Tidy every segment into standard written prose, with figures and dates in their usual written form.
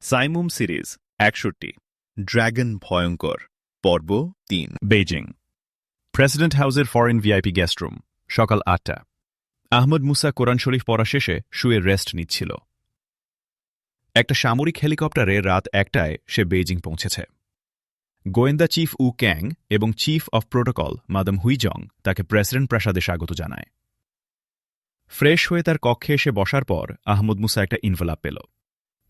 Saimum series ৬১ dragon ভয়ঙ্কর পর্ব ৩ Beijing president হাউসের ফরেন ভিআইপি গেস্ট রুম সকাল ৮টা। আহমদ মুসা কোরআন শরীফ পড়া শেষে শুয়ে রেস্ট নিচ্ছিল। একটা সামরিক হেলিকপ্টারে রাত ১টায় সে বেইজিং পৌঁছেছে। গোয়েন্দা চিফ উ ক্যাং এবং চিফ অফ প্রোটোকল মাদাম হুইজং তাকে প্রেসিডেন্ট প্রাসাদে স্বাগত জানায়। ফ্রেশ হয়ে তার কক্ষে এসে বসার পর আহমদ মুসা একটা ইনভেলপ পেল।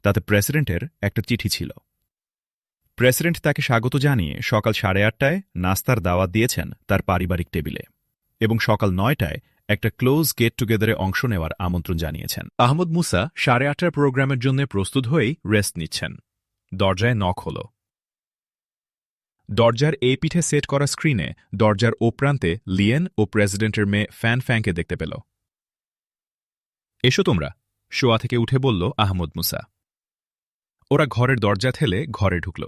তাতে প্রেসিডেন্টের একটা চিঠি ছিল। প্রেসিডেন্ট তাকে স্বাগত জানিয়ে সকাল ৮:৩০টায় নাস্তার দাওয়াত দিয়েছেন তার পারিবারিক টেবিলে এবং সকাল ৯টায় একটা ক্লোজ গেট টুগেদারে অংশ নেওয়ার আমন্ত্রণ জানিয়েছেন। আহমদ মুসা ৮:৩০টার প্রোগ্রামের জন্য প্রস্তুত হয়েই রেস্ট নিচ্ছেন। দরজায় নক হল। দরজার এই পিঠে সেট করা স্ক্রিনে দরজার ও প্রান্তে লিয়েন ও প্রেসিডেন্টের মেয়ে ফ্যান ফ্যাংকে দেখতে পেল। এসো তোমরা, শোয়া থেকে উঠে বলল আহমদ মুসা। ওরা ঘরের দরজা ঠেলে ঘরে ঢুকল।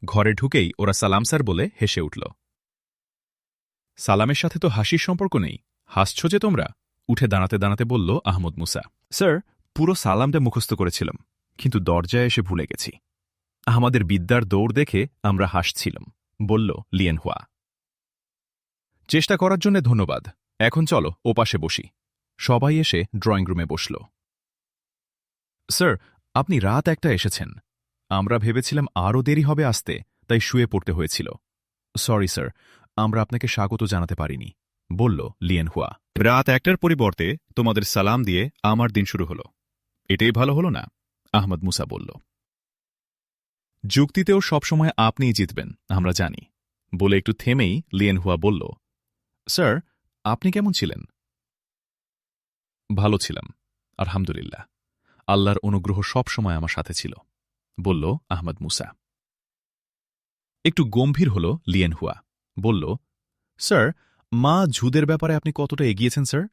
ঘরে ঢুকেই ওরা সালাম স্যার বলে হেসে উঠল। সালামের সাথে তো হাসির সম্পর্ক নেই, হাসছ যে তোমরা? উঠে দাঁড়াতে দাঁড়াতে বলল আহমদ মুসা। স্যার, পুরো সালামটা মুখস্থ করেছিলাম, কিন্তু দরজায় এসে ভুলে গেছি। আমাদের বিদ্যার দৌড় দেখে আমরা হাসছিলাম, বলল লিয়েন হুয়া। চেষ্টা করার জন্য ধন্যবাদ। এখন চলো ওপাশে বসি। সবাই এসে ড্রয়িং রুমে বসল। স্যার, আপনি রাত ১টায় এসেছেন। আমরা ভেবেছিলাম আরও দেরি হবে আসতে, তাই শুয়ে পড়তে হয়েছিল। সরি স্যার, আমরা আপনাকে স্বাগত জানাতে পারিনি, বলল লিয়েন হুয়া। রাত ১টার পরিবর্তে তোমাদের সালাম দিয়ে আমার দিন শুরু হলো। এটাই ভালো হলো না? আহমদ মুসা বলল। যুক্তিতেও সবসময় আপনিই জিতবেন, আমরা জানি, বলে একটু থেমেই লিয়েন হুয়া বলল, স্যার, আপনি কেমন ছিলেন? ভালো ছিলাম, আলহামদুলিল্লাহ। আল্লাহর অনুগ্রহ সবসময় আমার সাথে ছিল, বলল আহমদ মুসা। একটু গম্ভীর হল লিয়েন হুয়া, বলল, স্যার, মা ঝুদের ব্যাপারে আপনি কতটা এগিয়েছেন স্যার?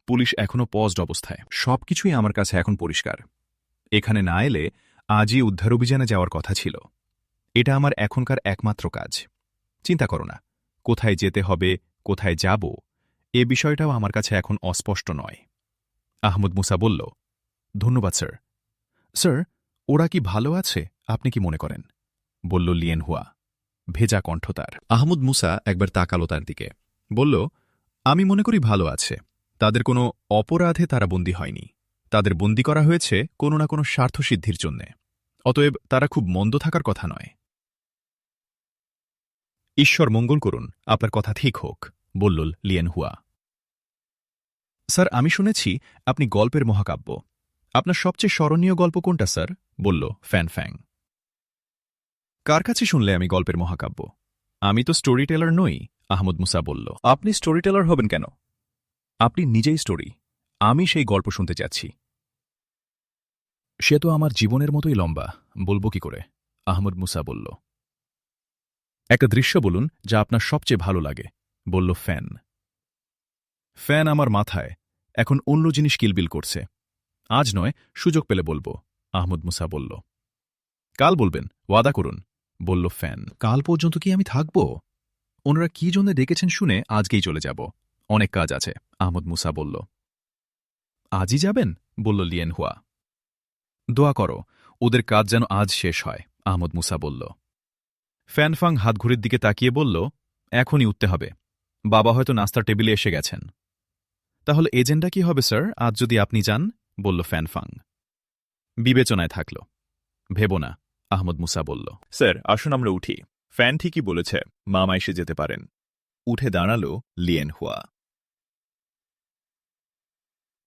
পুলিশ এখনও পজড অবস্থায়। সবকিছুই আমার কাছে এখন পরিষ্কার। এখানে না এলে আজই উদ্ধার অভিযানে যাওয়ার কথা ছিল। এটা আমার এখনকার একমাত্র কাজ। চিন্তা করো না, কোথায় যেতে হবে, কোথায় যাব, এ বিষয়টাও আমার কাছে এখন অস্পষ্ট নয়। আহমদ মুসা বলল, ধন্যবাদ স্যার। স্যার, ওরা কি ভালো আছে আপনি কি মনে করেন? বলল লিয়েন হুয়া, ভেজা কণ্ঠ তার। আহমদ মুসা একবার তাকালো তার দিকে, বলল, আমি মনে করি ভালো আছে। তাদের কোনো অপরাধে তারা বন্দী হয়নি। তাদের বন্দী করা হয়েছে কোনো না কোনো স্বার্থসিদ্ধির জন্যে। অতএব তারা খুব মন্দ থাকার কথা নয়। ঈশ্বর মঙ্গল করুন, আপনার কথা ঠিক হোক, বলল লিয়েন হুয়া। স্যার, আমি শুনেছি আপনি গল্পের মহাকাব্য। আপনার সবচেয়ে স্মরণীয় গল্প কোনটা স্যার? বলল ফ্যান ফ্যাং। কার কাছে শুনলে আমি গল্পের মহাকাব্য? আমি তো স্টোরি টেলার নই, আহমদ মুসা বলল। আপনি স্টোরি টেলার হবেন কেন? আপনি নিজেই স্টোরি। আমি সেই গল্প শুনতে চাচ্ছি। সে তো আমার জীবনের মতোই লম্বা, বলব কি করে? আহমদ মুসা বলল। একটা দৃশ্য বলুন যা আপনার সবচেয়ে ভালো লাগে, বলল ফ্যান। ফ্যান আমার মাথায় এখন অন্য জিনিস কিলবিল করছে। আজ নয়, সুযোগ পেলে বলবো, আহমদ মুসা বলল। কাল বলবেন, ওয়াদা করুন, বলল ফ্যান। কাল পর্যন্ত কি আমি থাকব? ওনারা কি জন্য ডেকেছেন শুনে আজকেই চলে যাব। অনেক কাজ আছে, আহমদ মুসা বলল। আজই যাবেন? বলল লিয়েন হুয়া। দোয়া করো ওদের কাজ যেন আজ শেষ হয়, আহমদ মুসা বলল। ফ্যানফাং হাতঘড়ির দিকে তাকিয়ে বলল, এখনই উঠতে হবে। বাবা হয়তো নাস্তার টেবিলে এসে গেছেন। তাহলে এজেন্ডা কি হবে স্যার, আজ যদি আপনি যান? বলল ফ্যানফাং। বিবেচনায় থাকল। ভেব না, আহমদ মুসা বলল। স্যার, আসুন আমরা উঠি। ফ্যান ঠিকই বলেছে, মামা এসে যেতে পারেন। উঠে দাঁড়াল লিয়েন হুয়া।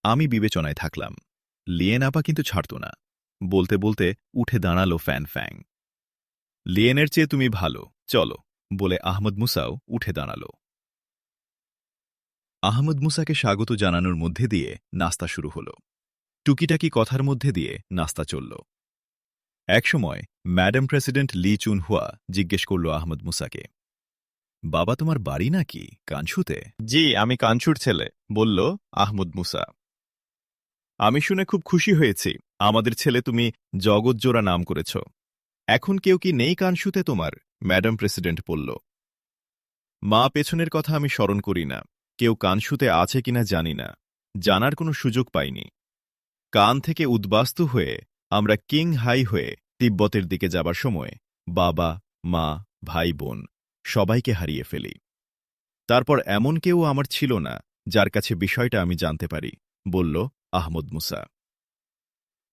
আমি বিবেচনায় থাকলাম। লিয়েন আপা কিন্তু ছাড়ত না। বলতে বলতে উঠে দাঁড়াল ফ্যান ফ্যাং। লিয়েনের চেয়ে তুমি ভালো, চলো, বলে আহমদ মুসাও উঠে দাঁড়াল। আহমদ মুসাকে স্বাগত জানানোর মধ্যে দিয়ে নাস্তা শুরু হল। টুকিটাকি কথার মধ্যে দিয়ে নাস্তা চলল। একসময় ম্যাডাম প্রেসিডেন্ট লি চুন হুয়া জিজ্ঞেস করল আহমদ মুসাকে, বাবা তোমার বাড়ি নাকি কানসুতে? জি, আমি কানসুর ছেলে, বলল আহমদ মুসা। আমি শুনে খুব খুশি হয়েছি। আমাদের ছেলে তুমি জগৎজোড়া নাম করেছ। এখন কেউ কি নেই কানসুতে তোমার? ম্যাডাম প্রেসিডেন্ট বলল। মা পেছনের কথা আমি স্মরণ করি না। কেউ কানসুতে আছে কিনা জানি না, জানার কোনো সুযোগ পাইনি। কান থেকে উদ্বাস্তু হয়ে আমরা কিং হাই হয়ে তিব্বতের দিকে যাবার সময় বাবা, মা, ভাই, বোন সবাইকে হারিয়ে ফেলি। তারপর এমন কেউ আমার ছিল না যার কাছে বিষয়টা আমি জানতে পারি, বলল আহমদ মুসা।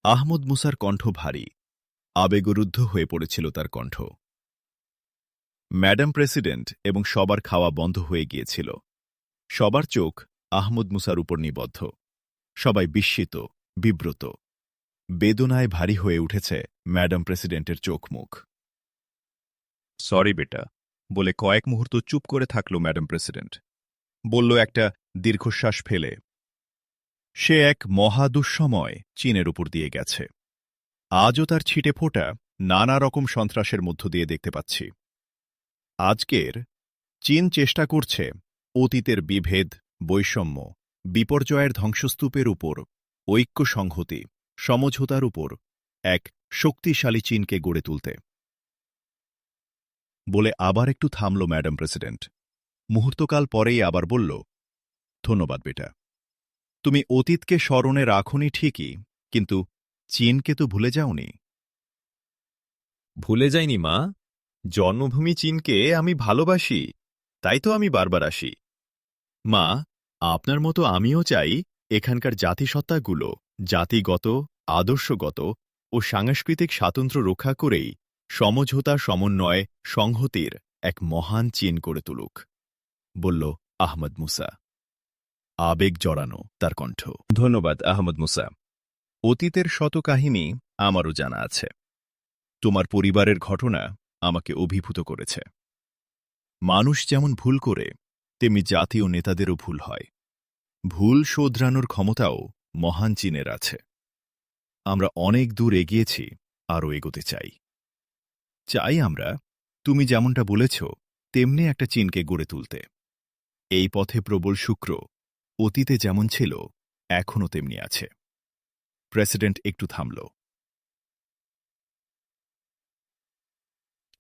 আহমদ মুসার কণ্ঠ ভারী, আবেগরুদ্ধ হয়ে পড়েছিল তার কণ্ঠ। ম্যাডাম প্রেসিডেন্ট এবং সবার খাওয়া বন্ধ হয়ে গিয়েছিল। সবার চোখ আহমদ মুসার উপর নিবদ্ধ। সবাই বিস্মিত, বিব্রত। বেদনায় ভারী হয়ে উঠেছে ম্যাডাম প্রেসিডেন্টের চোখ মুখ। সরি বেটা, বলে কয়েক মুহূর্ত চুপ করে থাকল ম্যাডাম প্রেসিডেন্ট। বলল একটা দীর্ঘশ্বাস ফেলে, সে এক মহা দুঃসময় চীনের উপর দিয়ে গেছে। আজও তার ছিটে ফোটা নানা রকম সন্ত্রাসের মধ্য দিয়ে দেখতে পাচ্ছি। আজকের চীন চেষ্টা করছে অতীতের বিভেদ, বৈষম্য, বিপর্যয়ের ধ্বংসস্তূপের উপর ঐক্য, সংহতি, সমঝোতার উপর এক শক্তিশালী চীনকে গড়ে তুলতে। বলে আবার একটু থামল ম্যাডাম প্রেসিডেন্ট। মুহূর্তকাল পরেই আবার বলল, ধন্যবাদ বেটা, তুমি অতীতকে স্মরণে রাখোনি ঠিকই, কিন্তু চীনকে তো ভুলে যাওনি। ভুলে যাইনি মা, জন্মভূমি চীনকে আমি ভালোবাসি, তাই তো আমি বারবার আসি। মা, আপনার মতো আমিও চাই এখানকার জাতিসত্তাগুলো জাতিগত, আদর্শগত ও সাংস্কৃতিক স্বাতন্ত্র্য রক্ষা করেই সমঝোতা, সমন্বয়, সংহতির এক মহান চীন করে তুলুক, বলল আহমদ মুসা। আবেগ জড়ানো তার কণ্ঠ। ধন্যবাদ আহমদ মুসা। অতীতের শত কাহিনী আমারও জানা আছে। তোমার পরিবারের ঘটনা আমাকে অভিভূত করেছে। মানুষ যেমন ভুল করে, তেমনি জাতীয় নেতাদেরও ভুল হয়। ভুল শোধরানোর ক্ষমতাও মহান চীনের আছে। আমরা অনেক দূর এগিয়েছি, আরও এগোতে চাই। চাই আমরা, তুমি যেমনটা বলেছ, তেমনি একটা চীনকে গড়ে তুলতে। এই পথে প্রবল শুক্র অতীতে যেমন ছিল, এখনও তেমনি আছে। প্রেসিডেন্ট একটু থামল।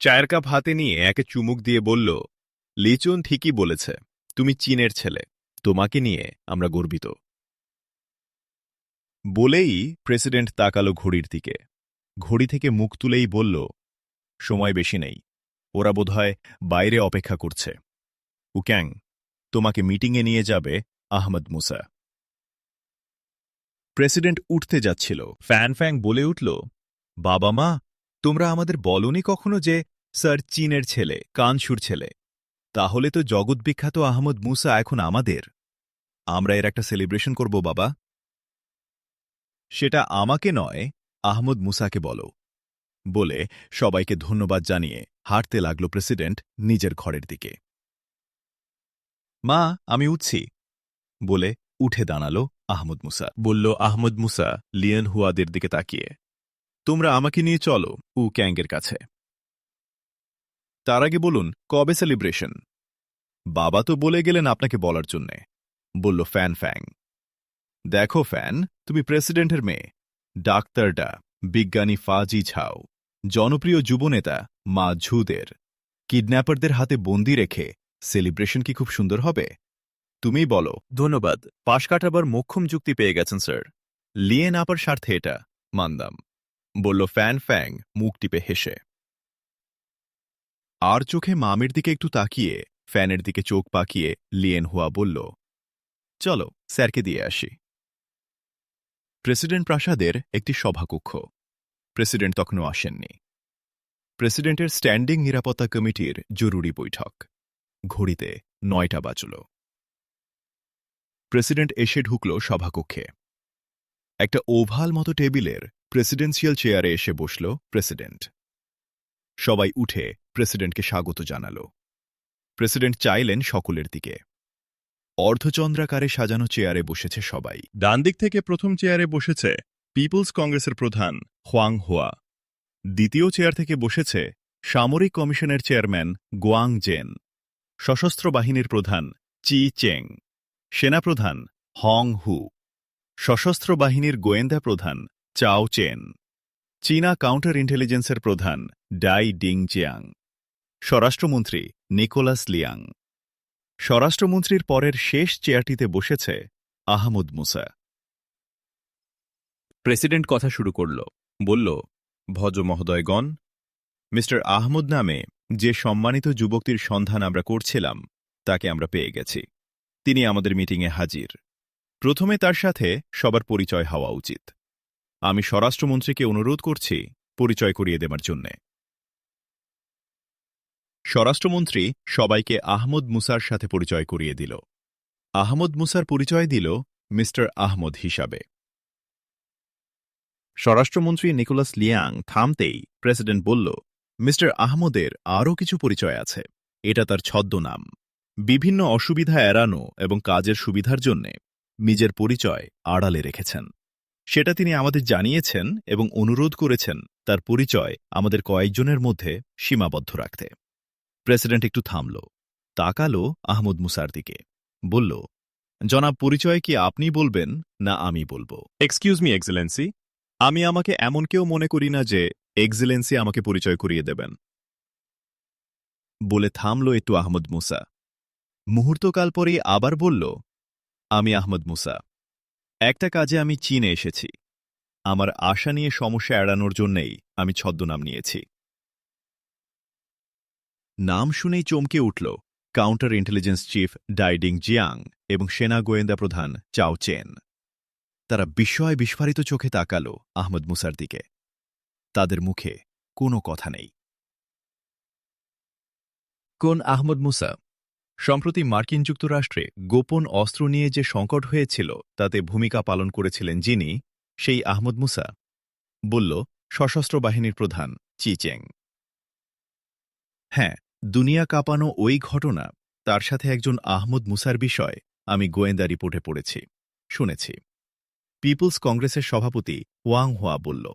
চায়ের কাপ হাতে নিয়ে একে চুমুক দিয়ে বলল, লিচুন ঠিকই বলেছে, তুমি চীনের ছেলে, তোমাকে নিয়ে আমরা গর্বিত। বলেই প্রেসিডেন্ট তাকালো ঘড়ির দিকে। ঘড়ি থেকে মুখ তুলেই বলল, সময় বেশি নেই, ওরা বোধহয় বাইরে অপেক্ষা করছে। উক্যাং, তোমাকে মিটিংয়ে নিয়ে যাবে আহমদ মুসা। প্রেসিডেন্ট উঠতে যাচ্ছিল, ফ্যান ফ্যাং বলে উঠল, বাবা মা, তোমরা আমাদের বলনি কখনো যে স্যার চীনের ছেলে, কানসুর ছেলে? তাহলে তো জগৎবিখ্যাত আহমদ মুসা এখন আমাদের। আমরা এর একটা সেলিব্রেশন করব বাবা। সেটা আমাকে নয়, আহমদ মুসাকে বলো, বলে সবাইকে ধন্যবাদ জানিয়ে হাঁটতে লাগল প্রেসিডেন্ট নিজের ঘরের দিকে। মা, আমি উঠছি, বলে উঠে দাঁড়াল আহমদ মুসা। বলল আহমদ মুসা লিয়েন হুয়াদের দিকে তাকিয়ে, তোমরা আমাকে নিয়ে চলো উ ক্যাঙ্গের কাছে। তার আগে বলুন, কবে সেলিব্রেশন? বাবা তো বলে গেলেন আপনাকে বলার জন্যে, বলল ফ্যান ফ্যাং। দেখো ফ্যান, তুমি প্রেসিডেন্টের মেয়ে, ডাক্তারডা, বিজ্ঞানী ফাজি ঝাও, জনপ্রিয় যুবনেতা মা ঝুদের কিডন্যাপারদের হাতে বন্দি রেখে সেলিব্রেশন কি খুব সুন্দর হবে? তুমিই বলো। ধন্যবাদ, পাশ কাটাবার মোক্ষম যুক্তি পেয়ে গেছেন স্যার। লিয়েন আপার স্বার্থে এটা মানদাম, বলল ফ্যান ফ্যাং মুখ টিপে হেসে। আর চোখে মামের দিকে একটু তাকিয়ে ফ্যানের দিকে চোখ পাকিয়ে লিয়েন হুয়া বলল, চলো স্যারকে দিয়ে আসি। প্রেসিডেন্ট প্রাসাদের একটি সভাকক্ষ। প্রেসিডেন্ট তখনও আসেননি। প্রেসিডেন্টের স্ট্যান্ডিং নিরাপত্তা কমিটির জরুরি বৈঠক। ঘড়িতে 9টা বাজল। প্রেসিডেন্ট এসে ঢুকল সভাকক্ষে। একটা ওভাল মতো টেবিলের প্রেসিডেন্সিয়াল চেয়ারে এসে বসল প্রেসিডেন্ট। সবাই উঠে প্রেসিডেন্টকে স্বাগত জানাল। প্রেসিডেন্ট চাইলেন সকলের দিকে। অর্ধচন্দ্রাকারে সাজানো চেয়ারে বসেছে সবাই। ডান দিক থেকে প্রথম চেয়ারে বসেছে পিপলস কংগ্রেসের প্রধান হোয়াং হোয়া। দ্বিতীয় চেয়ার থেকে বসেছে সামরিক কমিশনের চেয়ারম্যান গোয়াং জেন, সশস্ত্র বাহিনীর প্রধান চি চেং, সেনাপ্রধান হং হু, সশস্ত্র বাহিনীর গোয়েন্দা প্রধান চাও চেন, চীনা কাউন্টার ইন্টেলিজেন্সের প্রধান ডাই ডিং জিয়াং, স্বরাষ্ট্রমন্ত্রী নিকোলাস লিয়াং। স্বরাষ্ট্রমন্ত্রীর পরের শেষ চেয়ারটিতে বসেছে আহমদ মুসা। প্রেসিডেন্ট কথা শুরু করল, বলল, ভদ্র মহোদয়গণ, মিস্টার আহমদ নামে যে সম্মানিত যুবকটির সন্ধান আমরা করছিলাম তাকে আমরা পেয়ে গেছি। তিনি আমাদের মিটিংয়ে হাজির। প্রথমে তার সাথে সবার পরিচয় হওয়া উচিত। আমি স্বরাষ্ট্রমন্ত্রীকে অনুরোধ করছি পরিচয় করিয়ে দেবার জন্যে। স্বরাষ্ট্রমন্ত্রী সবাইকে আহমদ মুসার সাথে পরিচয় করিয়ে দিল। আহমদ মুসার পরিচয় দিল মিস্টার আহমদ হিসাবে। স্বরাষ্ট্রমন্ত্রী নিকোলাস লিয়াং থামতেই প্রেসিডেন্ট বলল, মিস্টার আহমদের আরও কিছু পরিচয় আছে। এটা তার ছদ্মনাম। বিভিন্ন অসুবিধা এড়ানো এবং কাজের সুবিধার জন্যে নিজের পরিচয় আড়ালে রেখেছেন। সেটা তিনি আমাদের জানিয়েছেন এবং অনুরোধ করেছেন তার পরিচয় আমাদের কয়েকজনের মধ্যে সীমাবদ্ধ রাখতে। প্রেসিডেন্ট একটু থামল, তাকালো আহমদ মুসার দিকে, বলল, জনাব, পরিচয় কি আপনি বলবেন না আমি বলবো? এক্সকিউজ মি এক্সেলেন্সি, আমি আমাকে এমন কেউ মনে করি না যে এক্সেলেন্সি আমাকে পরিচয় করিয়ে দেবেন। বলে থামল একটু আহমদ মুসা। মুহূর্তকাল পরেই আবার বলল, আমি আহমদ মুসা। একটা কাজে আমি চীনে এসেছি। আমার আশা নিয়ে সমস্যা এড়ানোর জন্যেই আমি ছদ্মনাম নিয়েছি। নাম শুনেই চমকে উঠল counter intelligence chief Daiding Jiang এবং সেনা গোয়েন্দা প্রধান চাও চেন। তারা বিস্ময় বিস্ফারিত চোখে তাকাল আহমদ মুসার দিকে। তাদের মুখে কোনো কথা নেই। কোন আহমদ মুসা? সম্প্রতি মার্কিন যুক্তরাষ্ট্রে গোপন অস্ত্র নিয়ে যে সংকট হয়েছিল তাতে ভূমিকা পালন করেছিলেন যিনি, সেই আহমদ মুসা, বলল সশস্ত্র বাহিনীর প্রধান চি চেং। হ্যাঁ, দুনিয়া কাঁপানো ওই ঘটনা, তার সাথে একজন আহমদ মুসার বিষয় আমি গোয়েন্দা রিপোর্টে পড়েছি, শুনেছি। পিপলস কংগ্রেসের সভাপতি ওয়াং হোয়া বলল।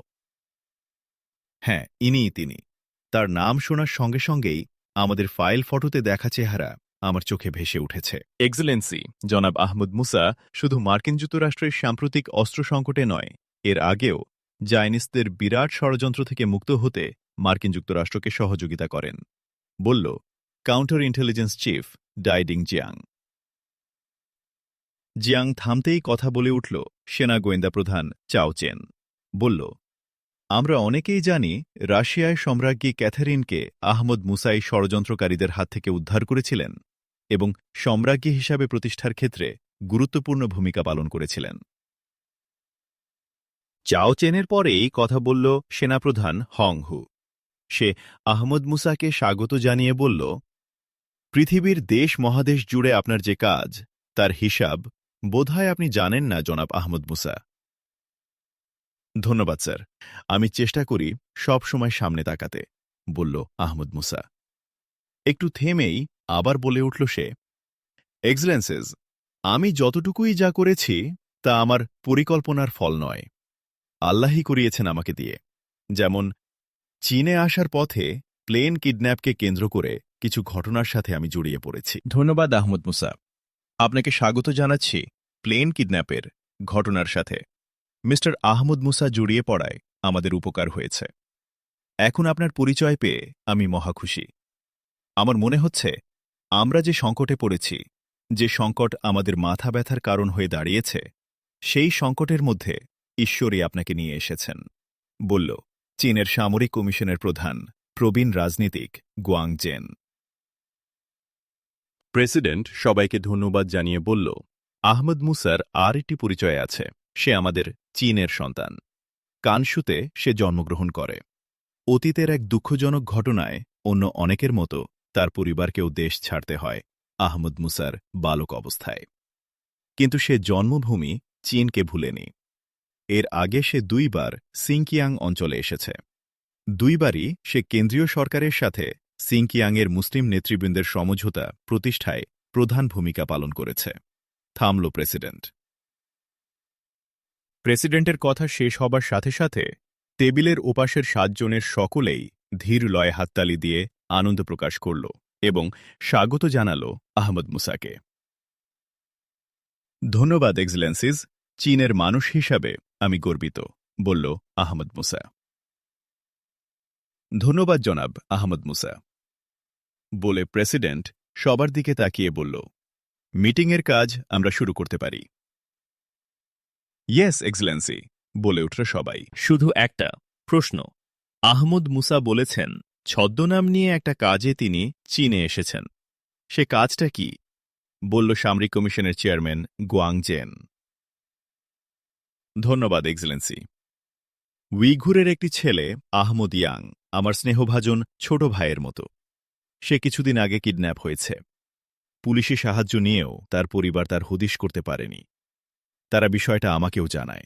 হ্যাঁ, ইনিই তিনি। তার নাম শোনার সঙ্গে সঙ্গেই আমাদের ফাইল ফটোতে দেখা চেহারা আমার চোখে ভেসে উঠেছে। এক্সেলেন্সি, জনাব আহমদ মুসা শুধু মার্কিন যুক্তরাষ্ট্রের সাম্প্রতিক অস্ত্র সংকটে নয়, এর আগেও জায়নিসদের বিরাট ষড়যন্ত্র থেকে মুক্ত হতে মার্কিন যুক্তরাষ্ট্রকে সহযোগিতা করেন, বলল counter intelligence chief Daiding Jiang. Jiang থামতেই কথা বলে উঠল সেনা গোয়েন্দা প্রধান চাও চেন। বলল, আমরা অনেকেই জানি রাশিয়ায় সম্রাজ্ঞী ক্যাথারিনকে আহমদ মুসাই ষড়যন্ত্রকারীদের হাত থেকে উদ্ধার করেছিলেন এবং সম্রাজ্ঞী হিসাবে প্রতিষ্ঠার ক্ষেত্রে গুরুত্বপূর্ণ ভূমিকা পালন করেছিলেন। চাও চেনের পরেই কথা বলল সেনাপ্রধান হং হু। সে আহমদ মুসাকে স্বাগত জানিয়ে বলল, পৃথিবীর দেশ মহাদেশ জুড়ে আপনার যে কাজ, তার হিসাব বোধহয় আপনি জানেন না জনাব আহমদ মুসা। ধন্যবাদ স্যার, আমি চেষ্টা করি সব সময় সামনে তাকাতে, বলল আহমদ মুসা। একটু থেমেই আবার বলে উঠল সে, এক্সেলেন্সেস, আমি যতটুকুই যা করেছি তা আমার পরিকল্পনার ফল নয়, আল্লাহই করিয়েছেন আমাকে দিয়ে। যেমন চীনে আসার পথে প্লেন কিডন্যাপকে কেন্দ্র করে কিছু ঘটনার সাথে আমি জড়িয়ে পড়েছি। ধন্যবাদ আহমদ মুসা, আপনাকে স্বাগত জানাচ্ছি প্লেন কিডন্যাপের ঘটনার সাথে। মিস্টার আহমদ মুসা জড়িয়ে পড়ায় আমাদের উপকার হয়েছে। এখন আপনার পরিচয় পেয়ে আমি মহাখুশি। আমার মনে হচ্ছে আমরা যে সংকটে পড়েছি, যে সংকট আমাদের মাথা ব্যথার কারণ হয়ে দাঁড়িয়েছে, সেই সংকটের মধ্যে ঈশ্বরই আপনাকে নিয়ে এসেছেন, বলল চীনের সামরিক কমিশনের প্রধান প্রবীণ রাজনীতিক গুয়াং জেন। প্রেসিডেন্ট সবাইকে ধন্যবাদ জানিয়ে বলল, আহমদ মুসার আর একটি পরিচয় আছে, সে আমাদের চীনের সন্তান। কানসুতে সে জন্মগ্রহণ করে। অতীতের এক দুঃখজনক ঘটনায় অন্য অনেকের মতো তার পরিবারকেও দেশ ছাড়তে হয় আহমদ মুসার বালক অবস্থায়। কিন্তু সে জন্মভূমি চীনকে ভুলেনি। এর আগে সে 2 বার সিংকিয়াং অঞ্চলে এসেছে। 2 বারই সে কেন্দ্রীয় সরকারের সাথে সিংকিয়াংয়ের মুসলিম নেতৃবৃন্দের সমঝোতা প্রতিষ্ঠায় প্রধান ভূমিকা পালন করেছে। থামল প্রেসিডেন্ট। প্রেসিডেন্টের কথা শেষ হবার সাথে সাথে টেবিলের ওপাশের 7 জনের সকলেই ধীর লয়ে হাততালি দিয়ে আনন্দ প্রকাশ করল এবং স্বাগত জানাল আহমদ মুসাকে। ধন্যবাদ এক্সেলেন্সিস, চীনের মানুষ হিসাবে আমি গর্বিত, বলল আহমদ মুসা। ধন্যবাদ জনাব আহমদ মুসা, বলে প্রেসিডেন্ট সবার দিকে তাকিয়ে বলল, মিটিংয়ের কাজ আমরা শুরু করতে পারি। ইয়েস এক্সেলেন্সি, বলে উঠল সবাই। শুধু একটা প্রশ্ন, আহমদ মুসা বলেছেন ছদ্মনাম নিয়ে একটা কাজে তিনি চীনে এসেছেন। সে কাজটা কি? বলল সামরিক কমিশনের চেয়ারম্যান গুয়াং জেন। ধন্যবাদ এক্সেলেন্সি। উইঘুরের একটি ছেলে আহমদ ইয়াং আমার স্নেহভাজন ছোট ভাইয়ের মতো। সে কিছুদিন আগে কিডন্যাপ হয়েছে। পুলিশি সাহায্য নিয়েও তার পরিবার তার হদিশ করতে পারেনি। তারা বিষয়টা আমাকেও জানায়।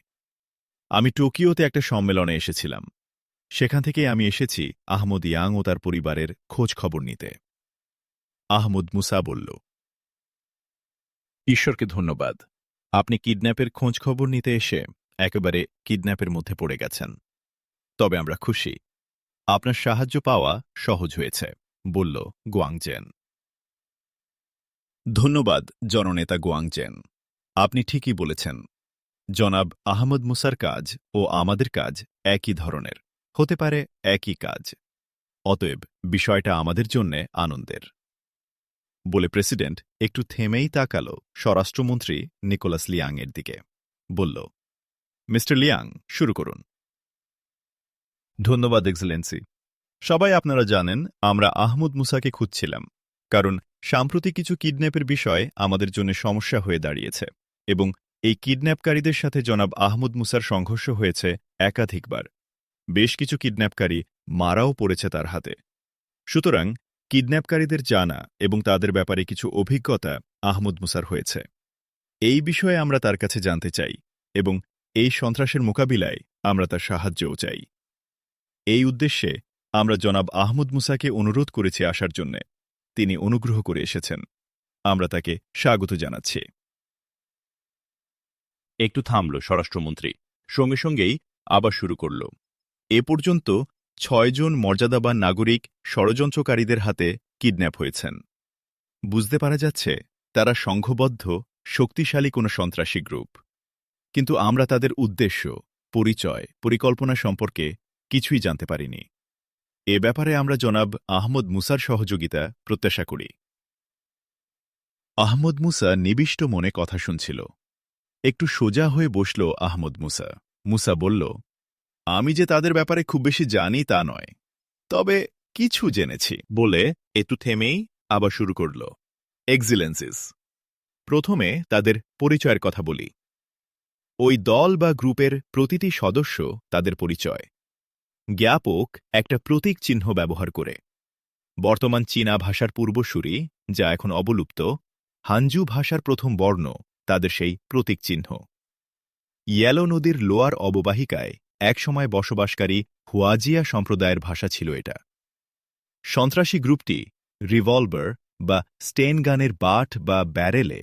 আমি টোকিওতে একটা সম্মেলনে এসেছিলাম। সেখান থেকে আমি এসেছি আহমদ ইয়াং ও তার পরিবারের খোঁজ খবর নিতে। আহমদ মুসা বলল, ঈশ্বরকে ধন্যবাদ, আপনি কিডন্যাপের খোঁজ খবর নিতে এসে একেবারে কিডন্যাপের মধ্যে পড়ে গেছেন। তবে আমরা খুশি, আপনার সাহায্য পাওয়া সহজ হয়েছে, বলল গুয়াংজেন। ধন্যবাদ জননেতা গুয়াংজেন, আপনি ঠিকই বলেছেন। জনাব আহমদ মুসার কাজ ও আমাদের কাজ একই ধরনের, হতে পারে একই কাজ। অতএব বিষয়টা আমাদের জন্যে আনন্দের। বলে প্রেসিডেন্ট একটু থেমেই তাকাল স্বরাষ্ট্রমন্ত্রী নিকোলাস লিয়াংয়ের দিকে। বলল, মিস্টার লিয়াং, শুরু করুন। ধন্যবাদ এক্সেলেন্সি। সবাই আপনারা জানেন আমরা আহমদ মুসাকে খুঁজছিলাম, কারণ সাম্প্রতিক কিছু কিডন্যাপের বিষয় আমাদের জন্য সমস্যা হয়ে দাঁড়িয়েছে এবং এই কিডন্যাপকারীদের সাথে জনাব আহমদ মুসার সংঘর্ষ হয়েছে একাধিকবার। বেশ কিছু কিডন্যাপকারী মারাও পড়েছে তার হাতে। সুতরাং কিডন্যাপকারীদের জানা এবং তাদের ব্যাপারে কিছু অভিজ্ঞতা আহমদ মুসার হয়েছে। এই বিষয়ে আমরা তার কাছে জানতে চাই এবং এই সন্ত্রাসের মোকাবিলায় আমরা তার সাহায্যও চাই। এই উদ্দেশ্যে আমরা জনাব আহমদ মুসাকে অনুরোধ করেছি আসার জন্যে। তিনি অনুগ্রহ করে এসেছেন। আমরা তাকে স্বাগত জানাচ্ছি। একটু থামল স্বরাষ্ট্রমন্ত্রী, সঙ্গে সঙ্গেই আবার শুরু করল। এ পর্যন্ত ৬ জন মর্যাদাবান নাগরিক ষড়যন্ত্রকারীদের হাতে কিডন্যাপ হয়েছেন। বুঝতে পারা যাচ্ছে তারা সংঘবদ্ধ শক্তিশালী কোনো সন্ত্রাসী গ্রুপ। কিন্তু আমরা তাদের উদ্দেশ্য, পরিচয়, পরিকল্পনা সম্পর্কে কিছুই জানতে পারিনি। এ ব্যাপারে আমরা জনাব আহমদ মুসার সহযোগিতা প্রত্যাশা করি। আহমদ মুসা নিবিষ্ট মনে কথা শুনছিল। একটু সোজা হয়ে বসল আহমদ মুসা। মুসা বলল, আমি যে তাদের ব্যাপারে খুব বেশি জানি তা নয়, তবে কিছু জেনেছি, বলে একটু থেমেই আবার শুরু করল। এক্সিলেন্সিস, প্রথমে তাদের পরিচয়ের কথা বলি। ওই দল বা গ্রুপের প্রতিটি সদস্য তাদের পরিচয়। জ্ঞাপক একটা প্রতীক চিহ্ন ব্যবহার করে। বর্তমান চীনা ভাষার পূর্বসূরি, যা এখন অবলুপ্ত, হানজু ভাষার প্রথম বর্ণ তাদের সেই প্রতীক চিহ্ন। ইয়েলো নদীর লোয়ার অববাহিকায় একসময় বসবাসকারী হুয়াজিয়া সম্প্রদায়ের ভাষা ছিল এটা। সন্ত্রাসী গ্রুপটি রিভলভার বা স্টেন গানের বাট বা ব্যারেলে,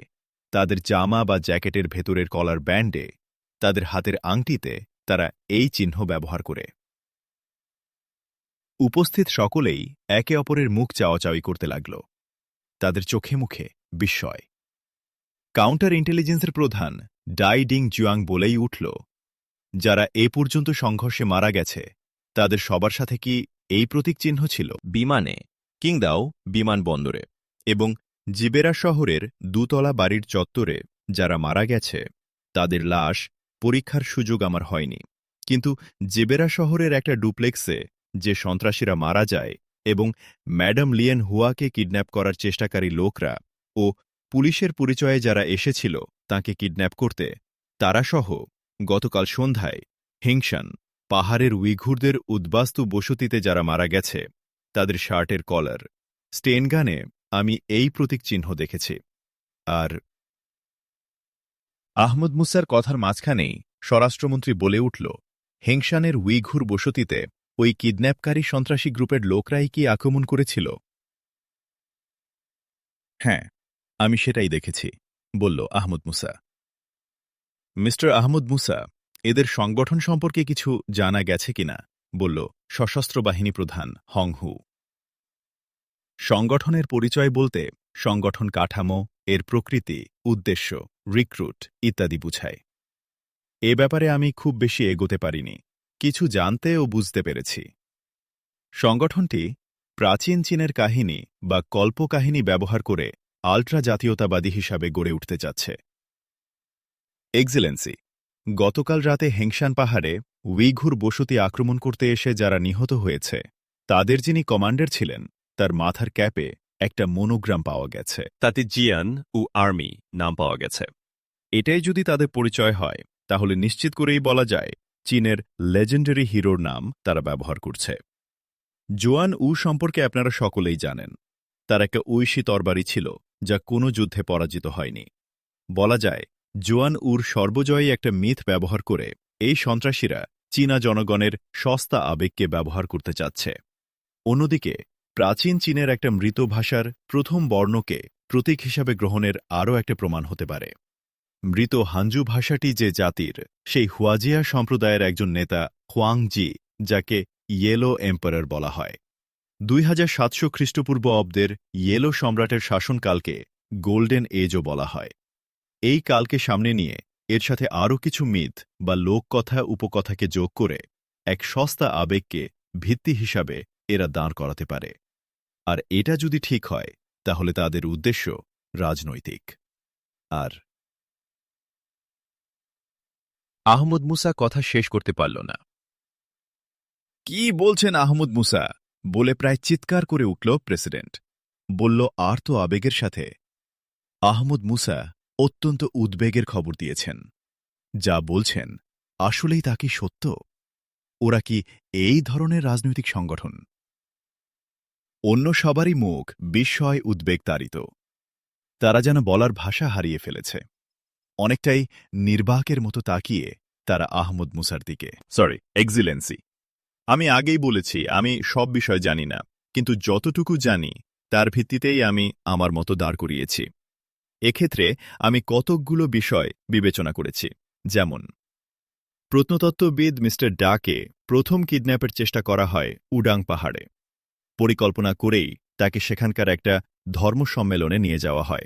তাদের জামা বা জ্যাকেটের ভেতরের কলার ব্যান্ডে, তাদের হাতের আংটিতে তারা এই চিহ্ন ব্যবহার করে। উপস্থিত সকলেই একে অপরের মুখ চাওয়াচাওয়ি করতে লাগল। তাদের চোখে মুখে বিস্ময়। কাউন্টার ইন্টেলিজেন্সের প্রধান ডাই ডিং জুয়াং বলেই উঠল, যারা এ পর্যন্ত সংঘর্ষে মারা গেছে তাদের সবার সাথে কি এই প্রতীক চিহ্ন ছিল? বিমানে, কিংদাও বিমানবন্দরে এবং জিবেরা শহরের ২ তলা বাড়ির চত্বরে যারা মারা গেছে তাদের লাশ পরীক্ষার সুযোগ আমার হয়নি। কিন্তু জিবেরা শহরের একটা ডুপ্লেক্সে যে সন্ত্রাসীরা মারা যায় এবং ম্যাডাম লিয়েন হুয়াকে কিডন্যাপ করার চেষ্টাকারী লোকরা ও পুলিশের পরিচয়ে যারা এসেছিল তাকে কিডন্যাপ করতে, তারা সহ গতকাল সন্ধ্যায় হিংশান পাহাড়ের উইঘুরদের উদ্বাস্তু বসতিতে যারা মারা গেছে তাদের শার্টের কলার, স্টেনগানে আমি এই প্রতীক চিহ্ন দেখেছি। আর আহমদ মুসার কথার মাঝখানেই স্বরাষ্ট্রমন্ত্রী বলে উঠল, হিংশানের উইঘুর বসতিতে ওই কিডন্যাপকারী সন্ত্রাসী গ্রুপের লোকরাই কি আক্রমণ করেছিল? হ্যাঁ, আমি সেটাই দেখেছি, বলল আহমদ মুসা। মিস্টার আহমদ মুসা, এদের সংগঠন সম্পর্কে কিছু জানা গেছে কিনা? বলল সশস্ত্র বাহিনী প্রধান হংহু। সংগঠনের পরিচয় বলতে সংগঠন কাঠামো, এর প্রকৃতি, উদ্দেশ্য, রিক্রুট ইত্যাদি বুঝায়। এ ব্যাপারে আমি খুব বেশি এগোতে পারিনি। কিছু জানতে ও বুঝতে পেরেছি। সংগঠনটি প্রাচীন চীনের কাহিনী বা কল্পকাহিনী ব্যবহার করে আল্ট্রা জাতীয়তাবাদী হিসাবে গড়ে উঠতে যাচ্ছে। এক্সেলেন্সি, গতকাল রাতে হেংশান পাহাড়ে উইঘুর বসতি আক্রমণ করতে এসে যারা নিহত হয়েছে তাদের যিনি কমান্ডার ছিলেন তার মাথার ক্যাপে একটা মনোগ্রাম পাওয়া গেছে। তাতে জিয়ান ও আর্মি নাম পাওয়া গেছে। এটাই যদি তাদের পরিচয় হয় তাহলে নিশ্চিত করেই বলা যায় চীনের লেজেন্ডারি হিরোর নাম তারা ব্যবহার করছে। জোয়ান উ সম্পর্কে আপনারা সকলেই জানেন। তার একটা ঐশী তরবারি ছিল যা কোনো যুদ্ধে পরাজিত হয়নি। বলা যায় জোয়ান উর সর্বজয়ী একটা মিথ ব্যবহার করে এই সন্ত্রাসীরা চীনা জনগণের সস্তা আবেগকে ব্যবহার করতে চাচ্ছে। অন্যদিকে প্রাচীন চীনের একটা মৃত ভাষার প্রথম বর্ণকে প্রতীক হিসাবে গ্রহণের আরও একটা প্রমাণ হতে পারে। মৃত হানজু ভাষাটি যে জাতির, সেই হুয়াজিয়া সম্প্রদায়ের একজন নেতা হুয়াংজি, যাকে ইয়েলো এম্পারার বলা হয়। 2700 খ্রিস্টপূর্ব অব্দের ইয়েলো সম্রাটের শাসনকালকে গোল্ডেন এজও বলা হয়। এই কালকে সামনে নিয়ে এর সাথে আরও কিছু মিথ বা লোককথা উপকথাকে যোগ করে এক সস্তা আবেগকে ভিত্তি হিসাবে এরা দাঁড় করাতে পারে। আর এটা যদি ঠিক হয় তাহলে তাদের উদ্দেশ্য রাজনৈতিক। আর আহমদ মুসা কথা শেষ করতে পারল না। কি বলছেন আহমদ মুসা বলে প্রায় চিৎকার করে উঠল প্রেসিডেন্ট। বলল আর তো আবেগের সাথে। আহমদ মুসা অত্যন্ত উদ্বেগের খবর দিয়েছেন। যা বলছেন আসলেই তা কি সত্য? ওরা কি এই ধরনের রাজনৈতিক সংগঠন? অন্য সবারই মুখ বিস্ময় উদ্বেগ তাড়িত। তারা যেন বলার ভাষা হারিয়ে ফেলেছে। অনেকটাই নির্বাকের মতো তাকিয়ে তারা আহমদ মুসার দিকে। সরি, এক্সিলেন্সি, আমি আগেই বলেছি আমি সব বিষয় জানি না, কিন্তু যতটুকু জানি তার ভিত্তিতেই আমি আমার মতো দাঁড় করিয়েছি। এক্ষেত্রে আমি কতকগুলো বিষয় বিবেচনা করেছি। যেমন, প্রত্নতত্ত্ববিদ মিস্টার ডাকে প্রথম কিডন্যাপের চেষ্টা করা হয় উডাং পাহাড়ে। পরিকল্পনা করেই তাকে সেখানকার একটা ধর্ম সম্মেলনে নিয়ে যাওয়া হয়।